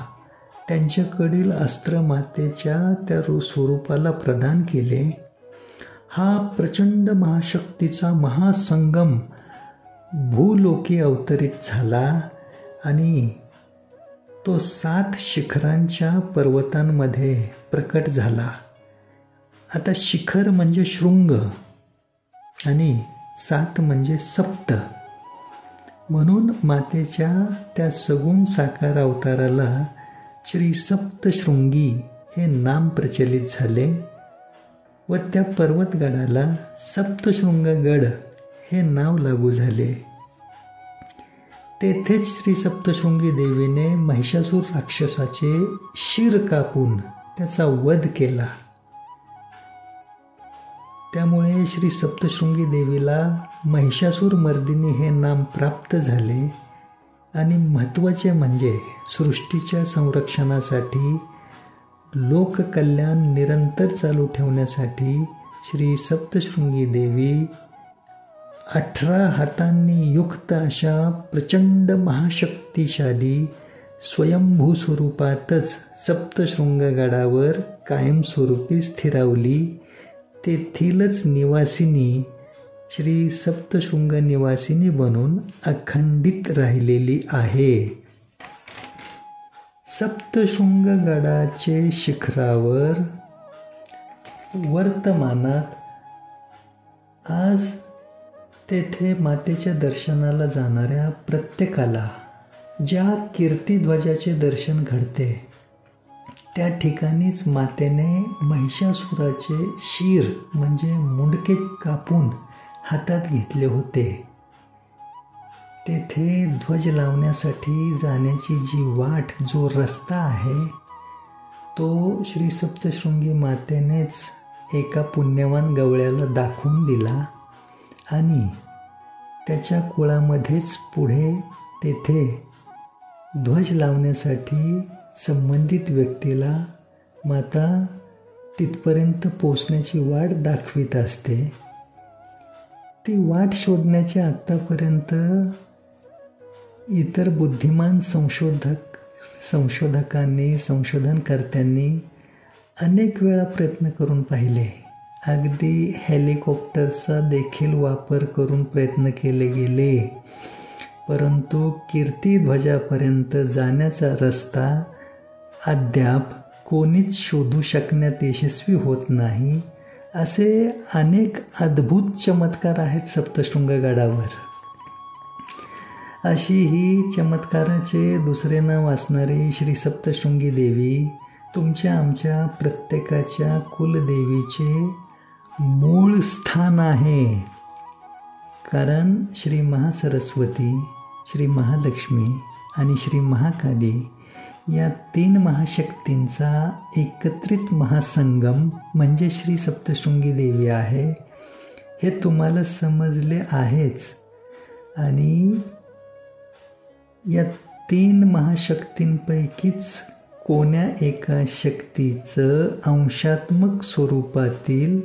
त्यांच्याकडील अस्त्र मातेच्या त्या स्वरूपाला प्रदान केले. हा प्रचंड महाशक्तीचा महासंगम भूलोकी अवतरित झाला आणि तो 7 शिखरांच्या पर्वतांमध्ये प्रकट झाला. आता शिखर म्हणजे शृंग आणि 7 म्हणजे सप्त, म्हणून मातेच्या त्या सगुण साकार अवताराला श्री सप्तशृंगी हे नाम प्रचलित झाले व त्या पर्वतगडाला सप्तशृंगगड हे नाव लागू झाले. तेथेच श्री सप्तशृंगी देवीने महिषासूर राक्षसाचे शिर कापून त्याचा वध केला. त्यामुळे श्री सप्तशृंगी देवीला महिषासूर मर्दिनी हे नाम प्राप्त झाले. आणि महत्त्वाचे म्हणजे सृष्टीच्या संरक्षणासाठी लोककल्याण निरंतर चालू ठेवण्यासाठी श्री सप्तशृंगी देवी 18 हातांनी युक्त अशा प्रचंड महाशक्तिशाली स्वयंभू स्वरूपातच सप्तशृंगगडावर कायमस्वरूपी स्थिरावली. तेथीलच निवासिनी श्री सप्तशृंग निवासिनी बनून अखंडित राहिलेली आहे. सप्तशृंगगडाचे शिखरावर वर्तमानात आज तेथे मातेच्या दर्शनाला जाणाऱ्या प्रत्येकाला ज्या कीर्तिध्वजाचे दर्शन घडते त्या ठिकाणीच मातेने महिषासुराचे शीर म्हणजे मुंडके कापून हातात घेतले होते. तेथे ध्वज लावण्यासाठी जाण्याची जी वाट, जो रस्ता आहे, तो श्री सप्तशृंगी मातेनेच एका पुण्यवान गवळ्याला दाखवून दिला आणि त्याच्या कुळामध्येच पुढे तेथे ध्वज लावण्यासाठी संबंधित व्यक्तीला माता तिथपर्यंत पोचण्याची वाट दाखवित असते. ती वाट शोधण्याचे आत्तापर्यंत इतर बुद्धिमान संशोधकांनी, संशोधनकर्त्यांनी अनेक वेळा प्रयत्न करून पाहिले. अगदी हेलिकॉप्टरचा देखील वापर करून प्रयत्न केले गेले, परंतु कीर्तिध्वजापर्यंत जाण्याचा रस्ता अद्याप कोणीच शोधू शकण्यात यशस्वी होत नाही. असे अनेक अद्भुत चमत्कार आहेत सप्तशृंगगडावर. अशी ही चमत्काराचे दुसरे नाव असणारी श्री सप्तशृंगी देवी तुमच्या आमच्या प्रत्येकाच्या कुलदेवीचे मूळ स्थान आहे. कारण श्री महासरस्वती, श्री महालक्ष्मी आणि श्री महाकाली या 3 महाशक्तींचा एकत्रित महासंगम म्हणजे श्री सप्तशृंगी देवी आहे. हे तुम्हाला समजले आहेच. आणि या 3 महाशक्तींपैकीच कोण्या एका शक्तीचं अंशात्मक स्वरूपातील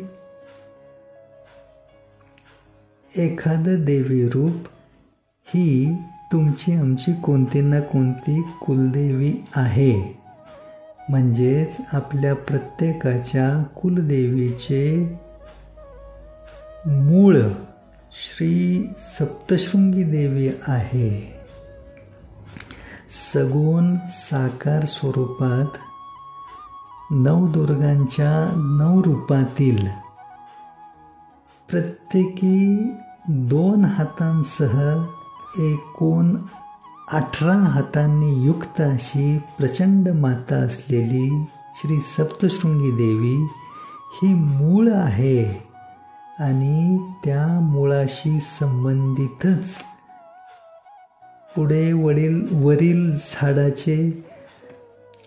एखादं देवी रूप ही तुमची आमची कोणती ना कोणती कुलदेवी आहे. म्हणजेच आपल्या प्रत्येकाच्या कुलदेवीचे मूळ श्री सप्तशृंगी देवी आहे. सगुण साकार स्वरूपात नवदुर्गांच्या 9 रूपातील प्रत्येकी 2 हातांसह एकूण 18 हातांनी युक्त अशी प्रचंड माता असलेली श्री सप्तशृंगी देवी ही मूळ आहे. आणि त्या मुळाशी संबंधितच पुढे वरील झाडाचे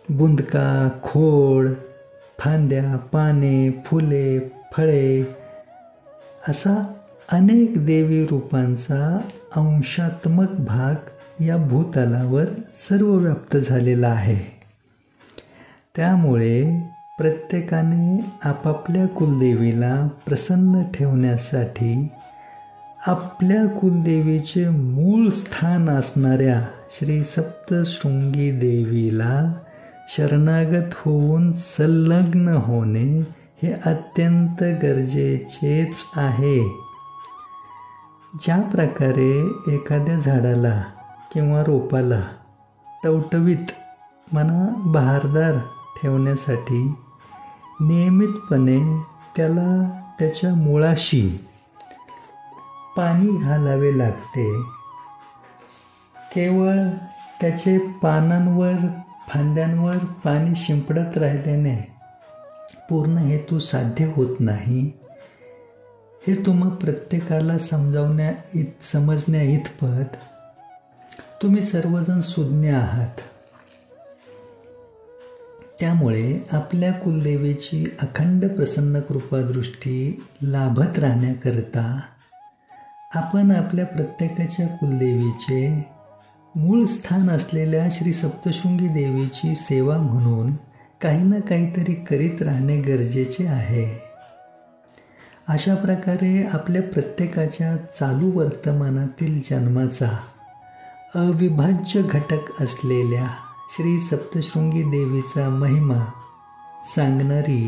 बुंदका, खोड, फांद्या, पाने, फुले, फळे असा अनेक देवी रूपांचा अंशात्मक भाग या भूतलावर सर्व व्याप्त झालेला आहे. त्यामुळे प्रत्येकाने आपापल्या कुलदेवीला प्रसन्न ठेवण्यासाठी आपल्या कुलदेवीचे मूळ स्थान असणाऱ्या श्री सप्तशृंगी देवीला शरणागत होऊन संलग्न होणे हे अत्यंत गरजेचेच आहे. ज्या प्रकारे एखाद्या झाडाला किंवा रोपाला टवटवीत बहारदार ठेवण्यासाठी नियमितपणे त्याला त्याच्या मुळाशी पाणी घालावे लागते, केवळ त्याचे पानांवर, फांद्यांवर पाणी शिंपडत राहिल्याने पूर्ण हेतू साध्य होत नाही. हे तुम्हा प्रत्येकाला समजण्या इतपत तुम्ही सर्वजण सुज्ञ आहात. त्यामुळे आपल्या कुलदेवीची अखंड प्रसन्न कृपादृष्टी लाभत राहण्याकरता आपण आपल्या प्रत्येकाच्या कुलदेवीचे मूळ स्थान असलेल्या श्री सप्तशृंगी देवीची सेवा म्हणून काही ना काहीतरी करीत राहणे गरजेचे आहे. अशा प्रकारे आपल्या प्रत्येकाच्या चालू वर्तमानातील जन्माचा अविभाज्य घटक असलेल्या श्री सप्तशृंगी देवीचा महिमा सांगणारी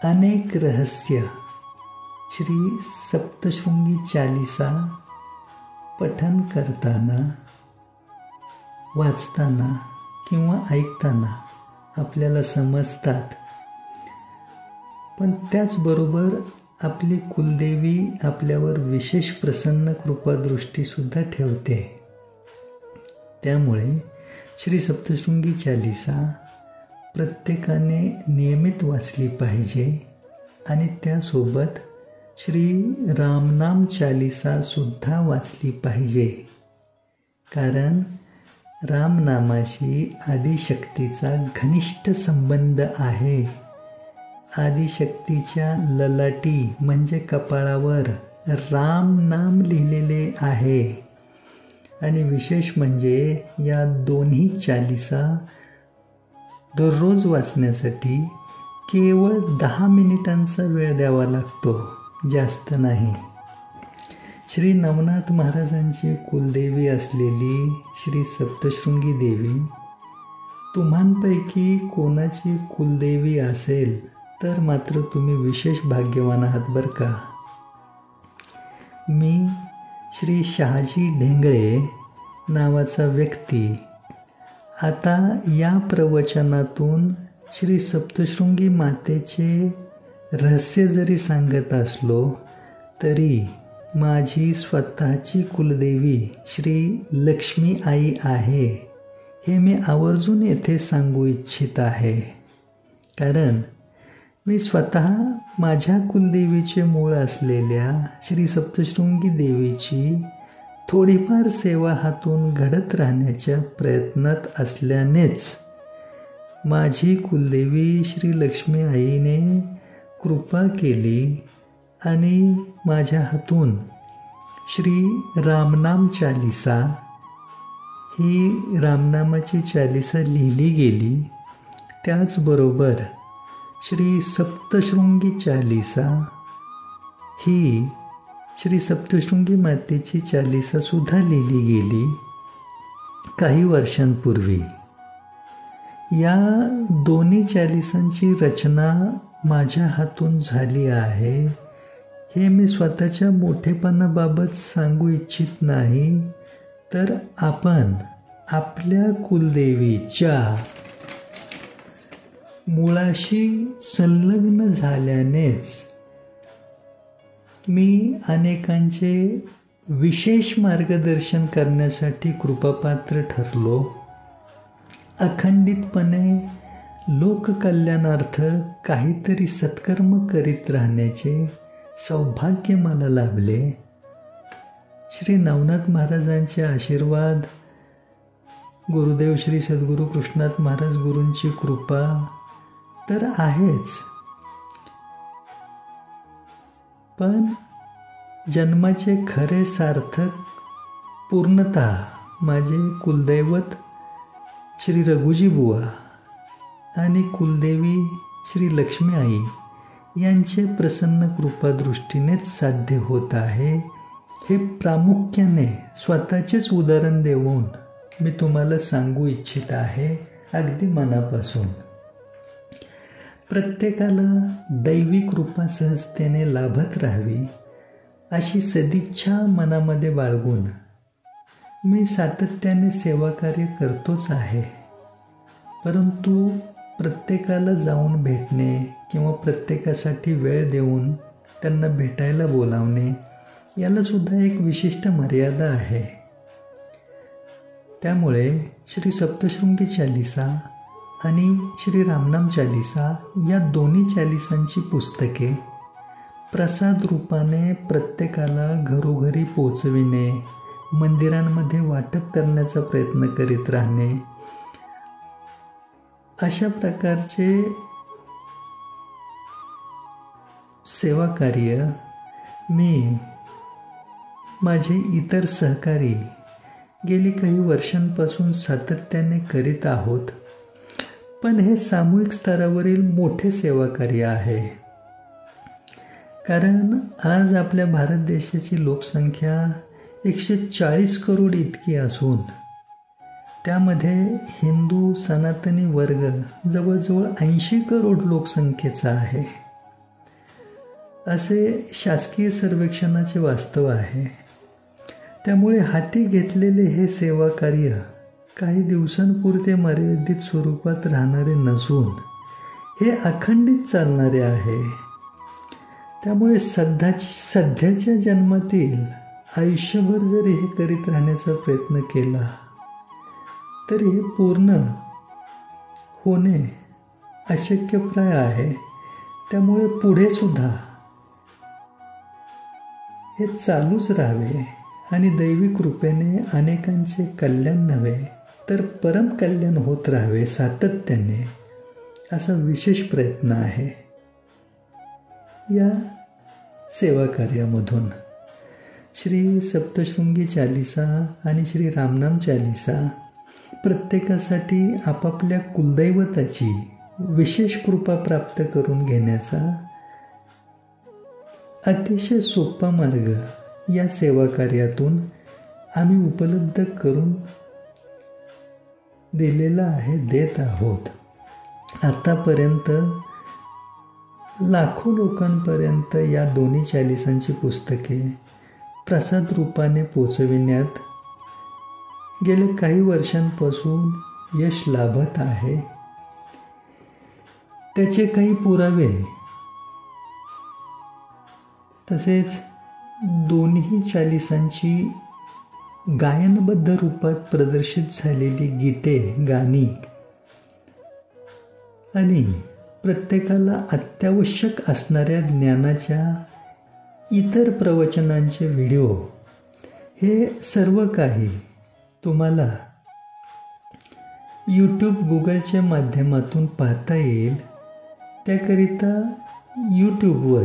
अनेक रहस्य श्री सप्तशृंगी चालिसा पठन करताना, वाचताना किंवा ऐकताना आपल्याला समजतात. पण त्याचबरोबर आपली कुलदेवी आपल्यावर विशेष प्रसन्न कृपादृष्टीसुद्धा ठेवते. त्यामुळे श्री सप्तशृंगी चालिसा प्रत्येकाने नियमित वाचली पाहिजे आणि त्यासोबत श्री रामनाम चालिसासुद्धा वाचली पाहिजे. कारण रामनामाशी आदिशक्तीचा घनिष्ठ संबंध आहे. आदिशक्तीच्या ललाटी म्हणजे कपाळावर राम नाम लिहिलेले आहे. आणि विशेष म्हणजे या दोन्ही चालिसा दररोज वाचण्यासाठी केवळ 10 मिनिटांचा वेळ द्यावा लागतो, जास्त नाही. श्री नवनाथ महाराजांची कुलदेवी असलेली श्री सप्तशृंगी देवी तुम्हांपैकी कोणाची कुलदेवी असेल तर मात्र तुम्ही विशेष भाग्यवान आहात बरं का. मी श्री शहाजी ढेंगळे नावाचा व्यक्ती आता या प्रवचनातून श्री सप्तशृंगी मातेचे रहस्य जरी सांगत असलो तरी माझी स्वतःची कुलदेवी श्री लक्ष्मी आई आहे हे मी आवर्जून येथे सांगू इच्छित आहे. कारण मी स्वतः माझ्या कुलदेवीचे मूळ असलेल्या श्री सप्तशृंगी देवीची थोडीफार सेवा हातून घडत राहण्याच्या प्रयत्नात असल्यानेच माझी कुलदेवी श्री लक्ष्मी आईने कृपा केली आणि माझ्या हातून श्री रामनाम चालिसा ही रामनामाची चालिसा लिहिली गेली. त्याचबरोबर श्री सप्तशृंगी चालिसा ही श्री सप्तशृंगी मातेची चालिसासुद्धा लिहिली गेली काही वर्षांपूर्वी. या दोन्ही चालिसांची रचना माझ्या हातून झाली आहे हे मी स्वतःच्या मोठेपणाबाबत सांगू इच्छित नाही, तर आपण आपल्या कुलदेवीच्या मुळाशी संलग्न झाल्यानेच मी अनेकांचे विशेष मार्गदर्शन करण्यासाठी कृपापात्र ठरलो. अखंडितपणे लोककल्याणार्थ काहीतरी सत्कर्म करीत राहण्याचे सौभाग्य मला लाभले. श्री नवनाथ महाराजांचे आशीर्वाद, गुरुदेव श्री सद्गुरू कृष्णात महाराज गुरूंची कृपा तर आहेच, पण जन्माचे खरे सार्थक पूर्णतः माझे कुलदैवत श्री रघुजी बुवा आणि कुलदेवी श्री लक्ष्मी आई यांचे प्रसन्न कृपादृष्टीनेच साध्य होत आहे. हे प्रामुख्याने स्वतःचेच उदाहरण देऊन मी तुम्हाला सांगू इच्छित आहे अगदी मनापासून. प्रत्येकाला दैवी कृपा सहजतेने लाभत राहावी अशी सदिच्छा मनामध्ये बाळगून मी सातत्याने सेवाकार्य करतोच आहे. परंतु प्रत्येकाला जाऊन भेटणे किंवा प्रत्येकासाठी वेळ देऊन त्यांना भेटायला बोलावणे यालासुद्धा एक विशिष्ट मर्यादा आहे. त्यामुळे श्री सप्तशृंगी चालिसा आणि श्री रामनाम चालिसा या दोन्ही चालिसांची पुस्तके प्रसाद रूपाने प्रत्येकाला घरोघरी पोचविणे, मंदिरांमध्ये वाटप करण्याचा प्रयत्न करीत राहणे, अशा प्रकारचे सेवाकार्य मी माझे इतर सहकारी गेली काही वर्षांपासून सातत्याने करीत आहोत. पण हे सामूहिक स्तरावरील मोठे सेवाकार्य आहे. कारण आज आपल्या भारत देशाची लोकसंख्या 140 करोड इतकी असून त्यामध्ये हिंदू सनातनी वर्ग जवळजवळ 80 करोड लोकसंख्येचा आहे, असे शासकीय सर्वेक्षणाचे वास्तव आहे. त्यामुळे हाती घेतलेले हे सेवाकार्य काही दिवसांपुरते मर्यादित स्वरूपात राहणारे नसून हे अखंडित चालणारे आहे. त्यामुळे सध्याच्या जन्मातील आयुष्यभर जरी हे करीत राहण्याचा प्रयत्न केला तर हे पूर्ण होणे अशक्यप्राय आहे. त्यामुळे पुढे सुद्धा हे चालूच राहावे आणि दैवी कृपेने अनेकांचे कल्याण नव्हे तर परम कल्याण होत राहावे सातत्याने, असा विशेष प्रयत्न आहे या सेवा कार्यामधून. श्री सप्तशृंगी चालिसा आणि श्री रामनाम चालिसा प्रत्येकासाठी आपापल्या कुलदैवताची विशेष कृपा प्राप्त करून घेण्याचा अतिशय सोपा मार्ग या सेवा कार्यातून आम्ही उपलब्ध करून दिलेला आहे, देत आहोत. आतापर्यंत लाखो लोकांपर्यंत या दोन्ही चालिसांची पुस्तके प्रसाद रूपाने पोचविण्यात गेल्या काही वर्षांपासून यश लाभत आहे. त्याचे काही पुरावे तसेच दोन्ही चालिसांची गायनबद्ध रूपात प्रदर्शित झालेली गीते, गाणी आणि प्रत्येकाला अत्यावश्यक असणाऱ्या ज्ञानाच्या इतर प्रवचनांचे व्हिडिओ, हे सर्व काही तुम्हाला यूट्यूब, गुगलच्या माध्यमातून पाहता येईल. त्याकरिता यूट्यूबवर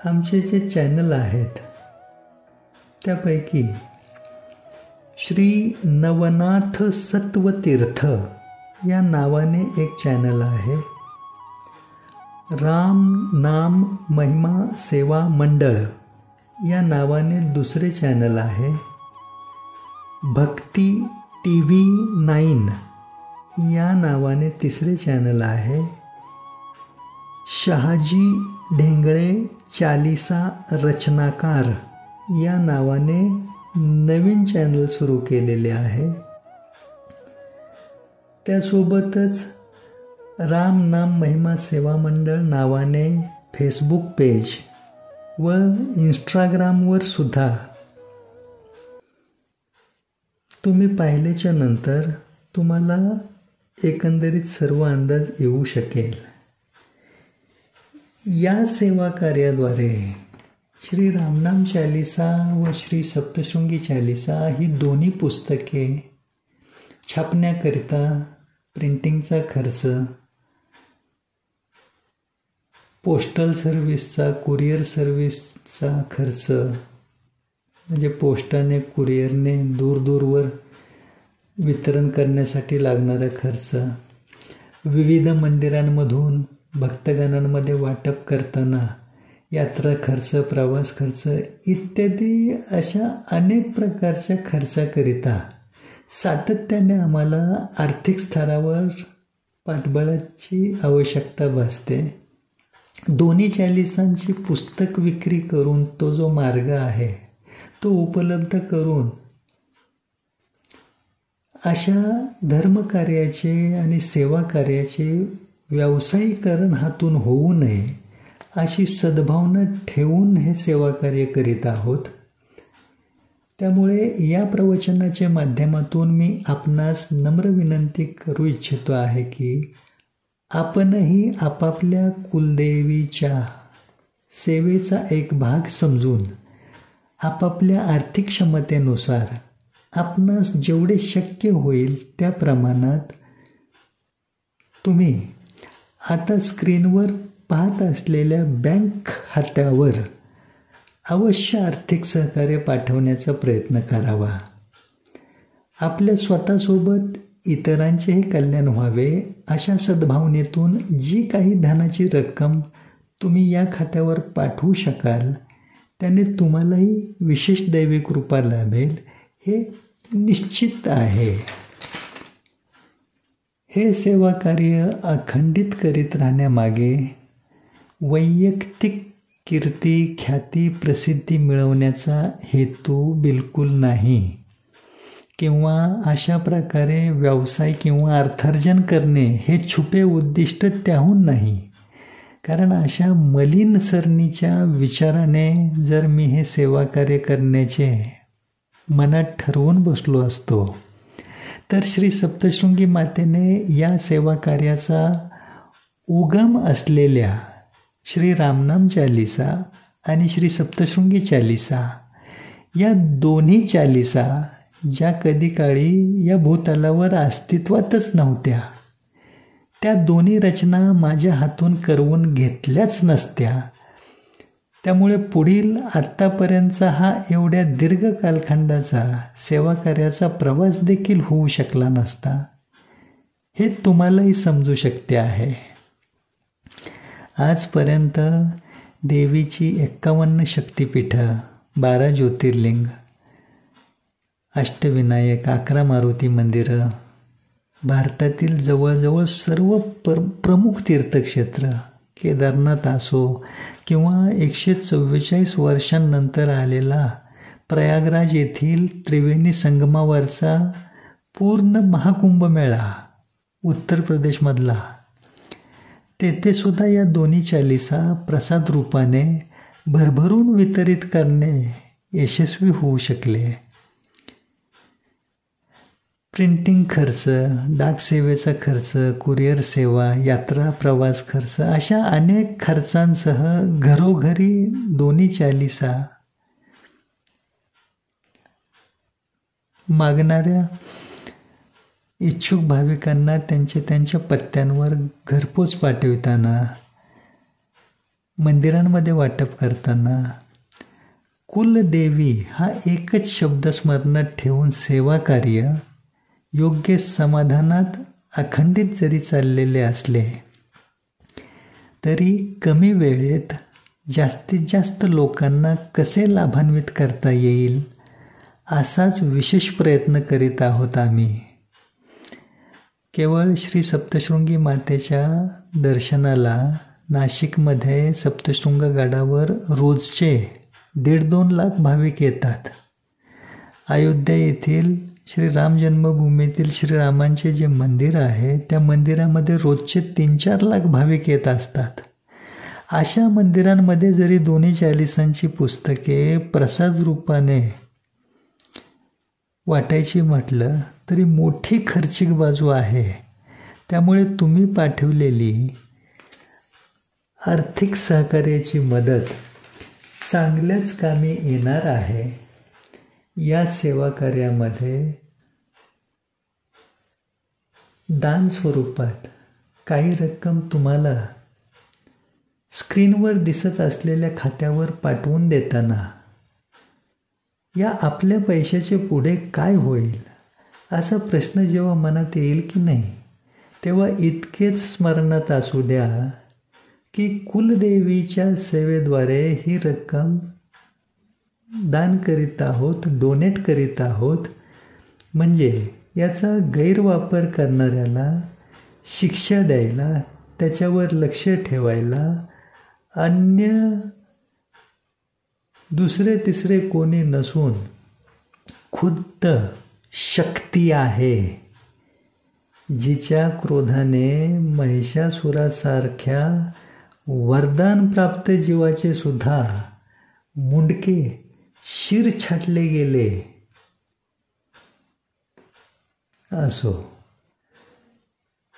आमचे जे चॅनल आहेत त्यापैकी श्री नवनाथ सत्वतीर्थ या नावाने एक चॅनल आहे. राम नाम महिमा सेवा मंडळ या नावाने दुसरे चॅनल आहे. भक्ती TV 9 या नावाने तिसरे चॅनल आहे. शहाजी ढेंगळे चालिसा रचनाकार या नावाने नवीन चॅनल सुरू केलेले आहे. त्यासोबतच राम नाम महिमा सेवा मंडळ नावाने फेसबुक पेज व इंस्टाग्रामवर सुद्धा तुम्ही पाहिल्याच्या नंतर तुम्हाला एकंदरीत सर्व अंदाज येऊ शकेल. या सेवा कार्याद्वारे श्री रामनाम चालिसा व श्री सप्तशृंगी चालिसा ही दोन्ही पुस्तके छापण्याकरिता प्रिंटिंगचा खर्च, पोस्टल सर्व्हिसचा, कुरिअर सर्व्हिसचा खर्च, म्हणजे पोस्टाने कुरिअरने दूरवर वितरण करण्यासाठी लागणारा खर्च, विविध मंदिरांमधून भक्तगणांमध्ये वाटप करताना यात्रा खर्च, प्रवास खर्च इत्यादी अशा अनेक प्रकारच्या खर्चाकरिता सातत्याने आम्हाला आर्थिक स्तरावर पाठबळाची आवश्यकता भासते. दोन्ही चालिसांची पुस्तक विक्री करून तो जो मार्ग आहे तो उपलब्ध करून अशा धर्मकार्याचे आणि सेवा कार्याचे व्यावसायीकरण हातून होऊ नये अशी सद्भावना ठेवून हे सेवा कार्य करीत आहोत. त्यामुळे या प्रवचनाच्या माध्यमातून मी आपणास नम्र विनंती करू इच्छितो आहे की आपणही आपापल्या कुलदेवीच्या सेवेचा एक भाग समजून आपापल्या आर्थिक क्षमतेनुसार आपणास जेवढे शक्य होईल त्या प्रमाणात तुम्ही आता स्क्रीनवर पाहत असलेल्या बँक खात्यावर अवश्य आर्थिक सहकार्य पाठवण्याचा प्रयत्न करावा. आपल्या स्वतःसोबत इतरांचेही कल्याण व्हावे अशा सद्भावनेतून जी काही धनाची रक्कम तुम्ही या खात्यावर पाठवू शकाल त्याने तुम्हालाही विशेष दैवी कृपा लाभेल हे निश्चित आहे. हे सेवा कार्य अखंडित करीत राहण्यामागे वैयक्तिक कीर्ती, ख्याती, प्रसिद्धी मिळवण्याचा हेतू बिलकुल नाही किंवा अशा प्रकारे व्यवसाय किंवा अर्थार्जन करणे हे छुपे उद्दिष्ट त्याहून नाही. कारण अशा मलिन सरणीच्या विचाराने जर मी हे सेवा कार्य करण्याचे मनात ठरवून बसलो असतो तर श्री सप्तशृंगी मातेने या सेवा कार्याचा उगम असलेल्या श्री रामनाम चालिसा आणि श्री सप्तशृंगी चालिसा या दोन्ही चालिसा ज्या कधी काळी या भूतलावर अस्तित्वातच नव्हत्या, त्या दोन्ही रचना माझ्या हातून करवून घेतल्याच नसत्या. त्यामुळे पुढील आत्तापर्यंतचा हा एवढ्या दीर्घ कालखंडाचा सेवा कार्याचा प्रवास देखील होऊ शकला नसता, हे तुम्हालाही समजू शकते आहे. आजपर्यंत देवीची 51 शक्तिपीठं, 12 ज्योतिर्लिंग, अष्टविनायक, 11 मारुती मंदिरं, भारतातील जवळजवळ सर्व प्रमुख तीर्थक्षेत्र, केदारनाथ असो किंवा 144 वर्षांनंतर आलेला प्रयागराज येथील त्रिवेणी संगमावरचा पूर्ण महाकुंभमेळा उत्तर प्रदेशमधला, तेथे सुद्धा या दोन्ही चालिसा प्रसाद रूपाने भरभरून वितरित करणे यशस्वी होऊ शकले. प्रिंटिंग खर्च, डाक सेवेचा खर्च, कुरिअर सेवा, यात्रा प्रवास खर्च अशा अनेक खर्चांसह घरोघरी दोन्ही चालिसा मागणाऱ्या इच्छुक भाविकांना त्यांच्या पत्त्यांवर घरपोच पाठविताना, मंदिरांमध्ये वाटप करताना कुलदेवी हा एकच शब्द स्मरणात ठेवून सेवा कार्य योग्य समाधानात अखंडित जरी चाललेले असले तरी कमी वेळेत जास्तीत जास्त लोकांना कसे लाभान्वित करता येईल असाच विशेष प्रयत्न करीत आहोत आम्ही. केवळ श्री सप्तशृंगी मातेच्या दर्शनाला नाशिकमध्ये सप्तशृंग गडावर रोजचे 1.5-2 लाख भाविक येतात. अयोध्या येथील श्री राम जन्मभूमीतील श्रीरामांचे जे मंदिर आहे त्या मंदिरामध्ये रोजचे 3-4 लाख भाविक येत असतात. अशा मंदिरांमध्ये जरी दोन्ही चालिसांची पुस्तके प्रसाद रूपाने वाटायची म्हटलं तरी मोठी खर्चिक बाजू आहे. त्यामुळे तुम्ही पाठवलेली आर्थिक सहकार्याची मदत चांगल्याच कामी येणार आहे. या सेवा कार्यामध्ये दान स्वरूपात काही रक्कम तुम्हाला स्क्रीनवर दिसत असलेल्या खात्यावर पाठवून देताना या आपल्या पैशाचे पुढे काय होईल असा प्रश्न जेव्हा मनात येईल की नाही, तेव्हा इतकेच स्मरणात असू द्या की कुलदेवीच्या सेवेद्वारे ही रक्कम दान करीत आहोत, डोनेट करीत आहोत. म्हणजे याचा गैरवापर करणाऱ्याला शिक्षा द्यायला, त्याच्यावर लक्ष ठेवायला अन्य दुसरे तिसरे कोणी नसून खुद्द शक्ती आहे, जिच्या क्रोधाने महिषासुरासारख्या वरदानप्राप्त जीवाचे सुद्धा मुंडके शिर छाटले गेले. असो,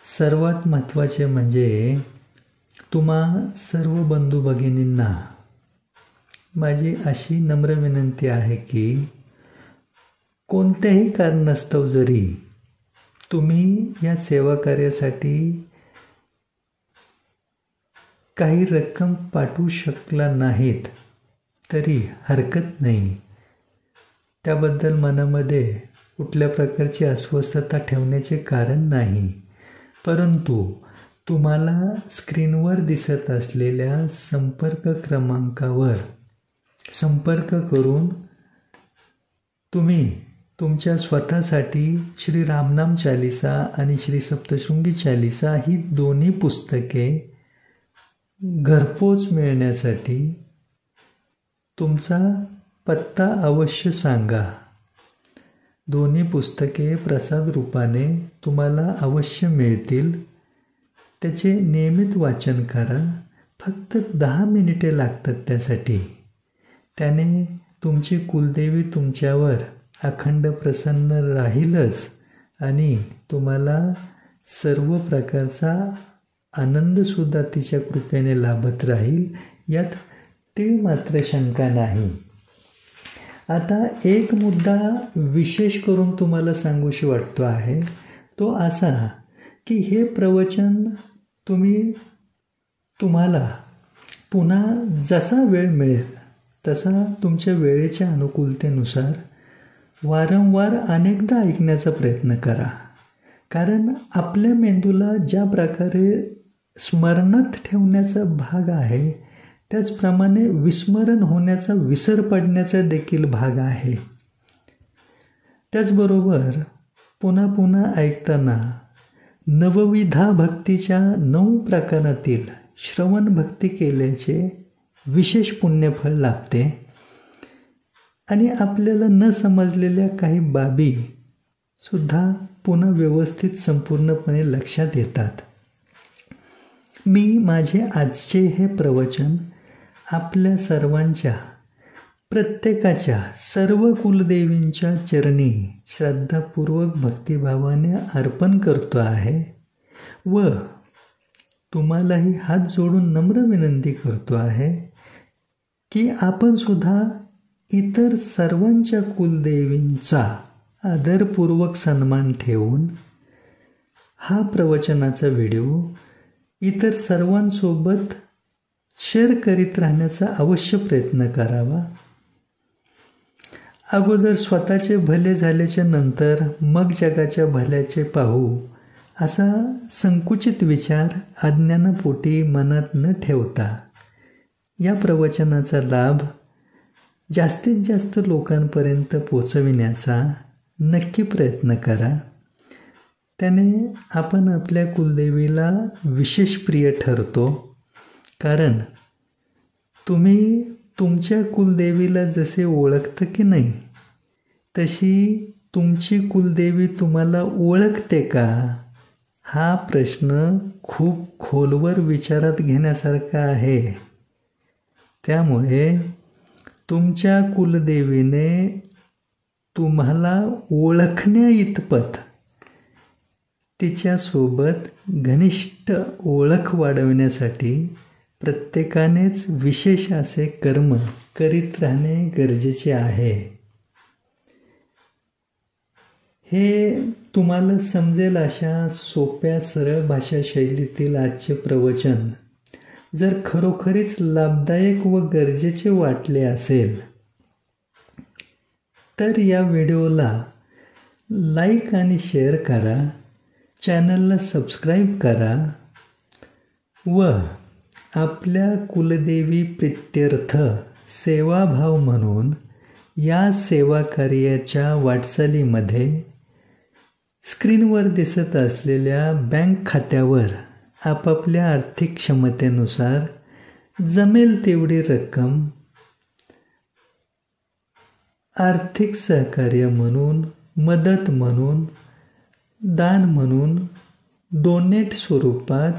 सर्वात महत्त्वाचे म्हणजे तुम्हा सर्व बंधू भगिनींना माझी अशी नम्र विनंती आहे की कोणत्याही कारणास्तव जरी तुम्ही या सेवा कार्यासाठी काही रक्कम पाठवू शकला नाहीत तरी हरकत नाही. त्याबद्दल मनामध्ये कुठल्या प्रकारची अस्वस्थता ठेवण्याचे कारण नाही. परंतु तुम्हाला स्क्रीनवर दिसत असलेल्या संपर्क क्रमांकावर संपर्क करून तुम्ही तुमच्या स्वतःसाठी श्री रामनाम चालिसा आणि श्री सप्तशृंगी चालिसा ही दोन्ही पुस्तके घरपोच मिळण्यासाठी तुमचा पत्ता अवश्य सांगा. दोन्ही पुस्तके प्रसाद रूपाने तुम्हाला अवश्य मिळतील. त्याचे नियमित वाचन करा. फक्त 10 मिनिटे लागतात त्यासाठी. त्याने तुमची कुलदेवी तुमच्यावर अखंड प्रसन्न राहीलच आणि तुम्हाला सर्व प्रकारचा आनंदसुद्धा तिच्या कृपेने लाभत राहील, यात तीळ मात्र शंका नाही. आता एक मुद्दा विशेष करून तुम्हाला सांगूशी वाटतो आहे, तो असा की हे प्रवचन तुम्हाला पुन्हा जसा वेळ मिळेल तसा तुमच्या वेळेच्या अनुकूलतेनुसार वारंवार अनेकदा ऐकण्याचा प्रयत्न करा. कारण आपल्या मेंदूला ज्या प्रकारे स्मरणात ठेवण्याचा भाग आहे, त्याचप्रमाणे विस्मरण होण्याचा, विसर पडण्याचा देखील भाग आहे. त्याचबरोबर पुन्हा पुन्हा ऐकताना नवविधा भक्तीच्या 9 प्रकारातील श्रवण भक्ती केल्याचे विशेष पुण्यफळ लाभते आणि आपल्याला न समजलेल्या काही बाबी सुद्धा पुन्हा व्यवस्थित संपूर्णपणे लक्षात येतात. मी माझे आजचे हे प्रवचन आपल्या सर्वांच्या, प्रत्येकाच्या, सर्व कुलदेवींच्या चरणी श्रद्धापूर्वक भक्तिभावाने अर्पण करतो आहे व तुम्हालाही हात जोडून नम्र विनंती करतो आहे की आपण सुद्धा इतर सर्वांच्या कुलदेवींचा आदरपूर्वक सन्मान ठेवून हा प्रवचनाचा व्हिडिओ इतर सर्वांसोबत शेअर करीत राहण्याचा अवश्य प्रयत्न करावा. अगोदर स्वतःचे भले झाल्याच्या नंतर मग जगाच्या भल्याचे पाहू, असा संकुचित विचार अज्ञानापोटी मनात न ठेवता या प्रवचनाचा लाभ जास्तीत जास्त लोकांपर्यंत पोचविण्याचा नक्की प्रयत्न करा. त्याने आपण आपल्या कुलदेवीला विशेष प्रिय ठरतो. कारण तुम्ही तुमच्या कुलदेवीला जसे ओळखता की नाही, तशी तुमची कुलदेवी तुम्हाला ओळखते का, हा प्रश्न खूप खोलवर विचारात घेण्यासारखा आहे. त्यामुळे तुमच्या कुलदेवीने तुम्हाला ओळखण्या इतपत तिच्यासोबत घनिष्ठ ओळख वाढवण्यासाठी प्रत्येकानेच विशेष असे कर्म करीत राहणे गरजेचे आहे. हे तुम्हाला समजेल अशा सोप्या सरळ भाषा शैलीतील आजचे प्रवचन जर खरोखरीच लाभदायक व गरजेचे वाटले असेल तर या व्हिडिओला लाईक आणि शेअर करा, चॅनलला सबस्क्राईब करा व आपल्या कुलदेवी प्रित्यर्थ सेवाभाव म्हणून या सेवा कार्याच्या वाटचालीमध्ये स्क्रीनवर दिसत असलेल्या बँक खात्यावर आपापल्या आर्थिक क्षमतेनुसार जमेल तेवढी रक्कम आर्थिक सहकार्य म्हणून, मदत म्हणून, दान म्हणून, डोनेट स्वरूपात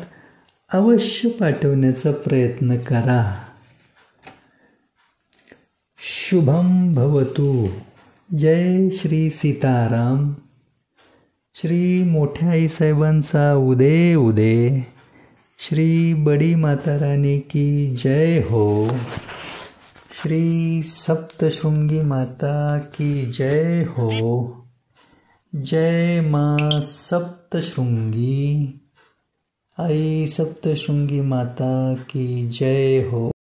अवश्य पाठवण्याचा प्रयत्न करा. शुभम भवतु. जय श्री सीताराम. श्री मोठ्या आईसाहेबांचा उदे उदे. श्री बडी माता रानी की जय हो. श्री सप्तशृंगी माता की जय हो. जय माँ सप्तशृंगी. आई सप्तशृंगी माता की जय हो.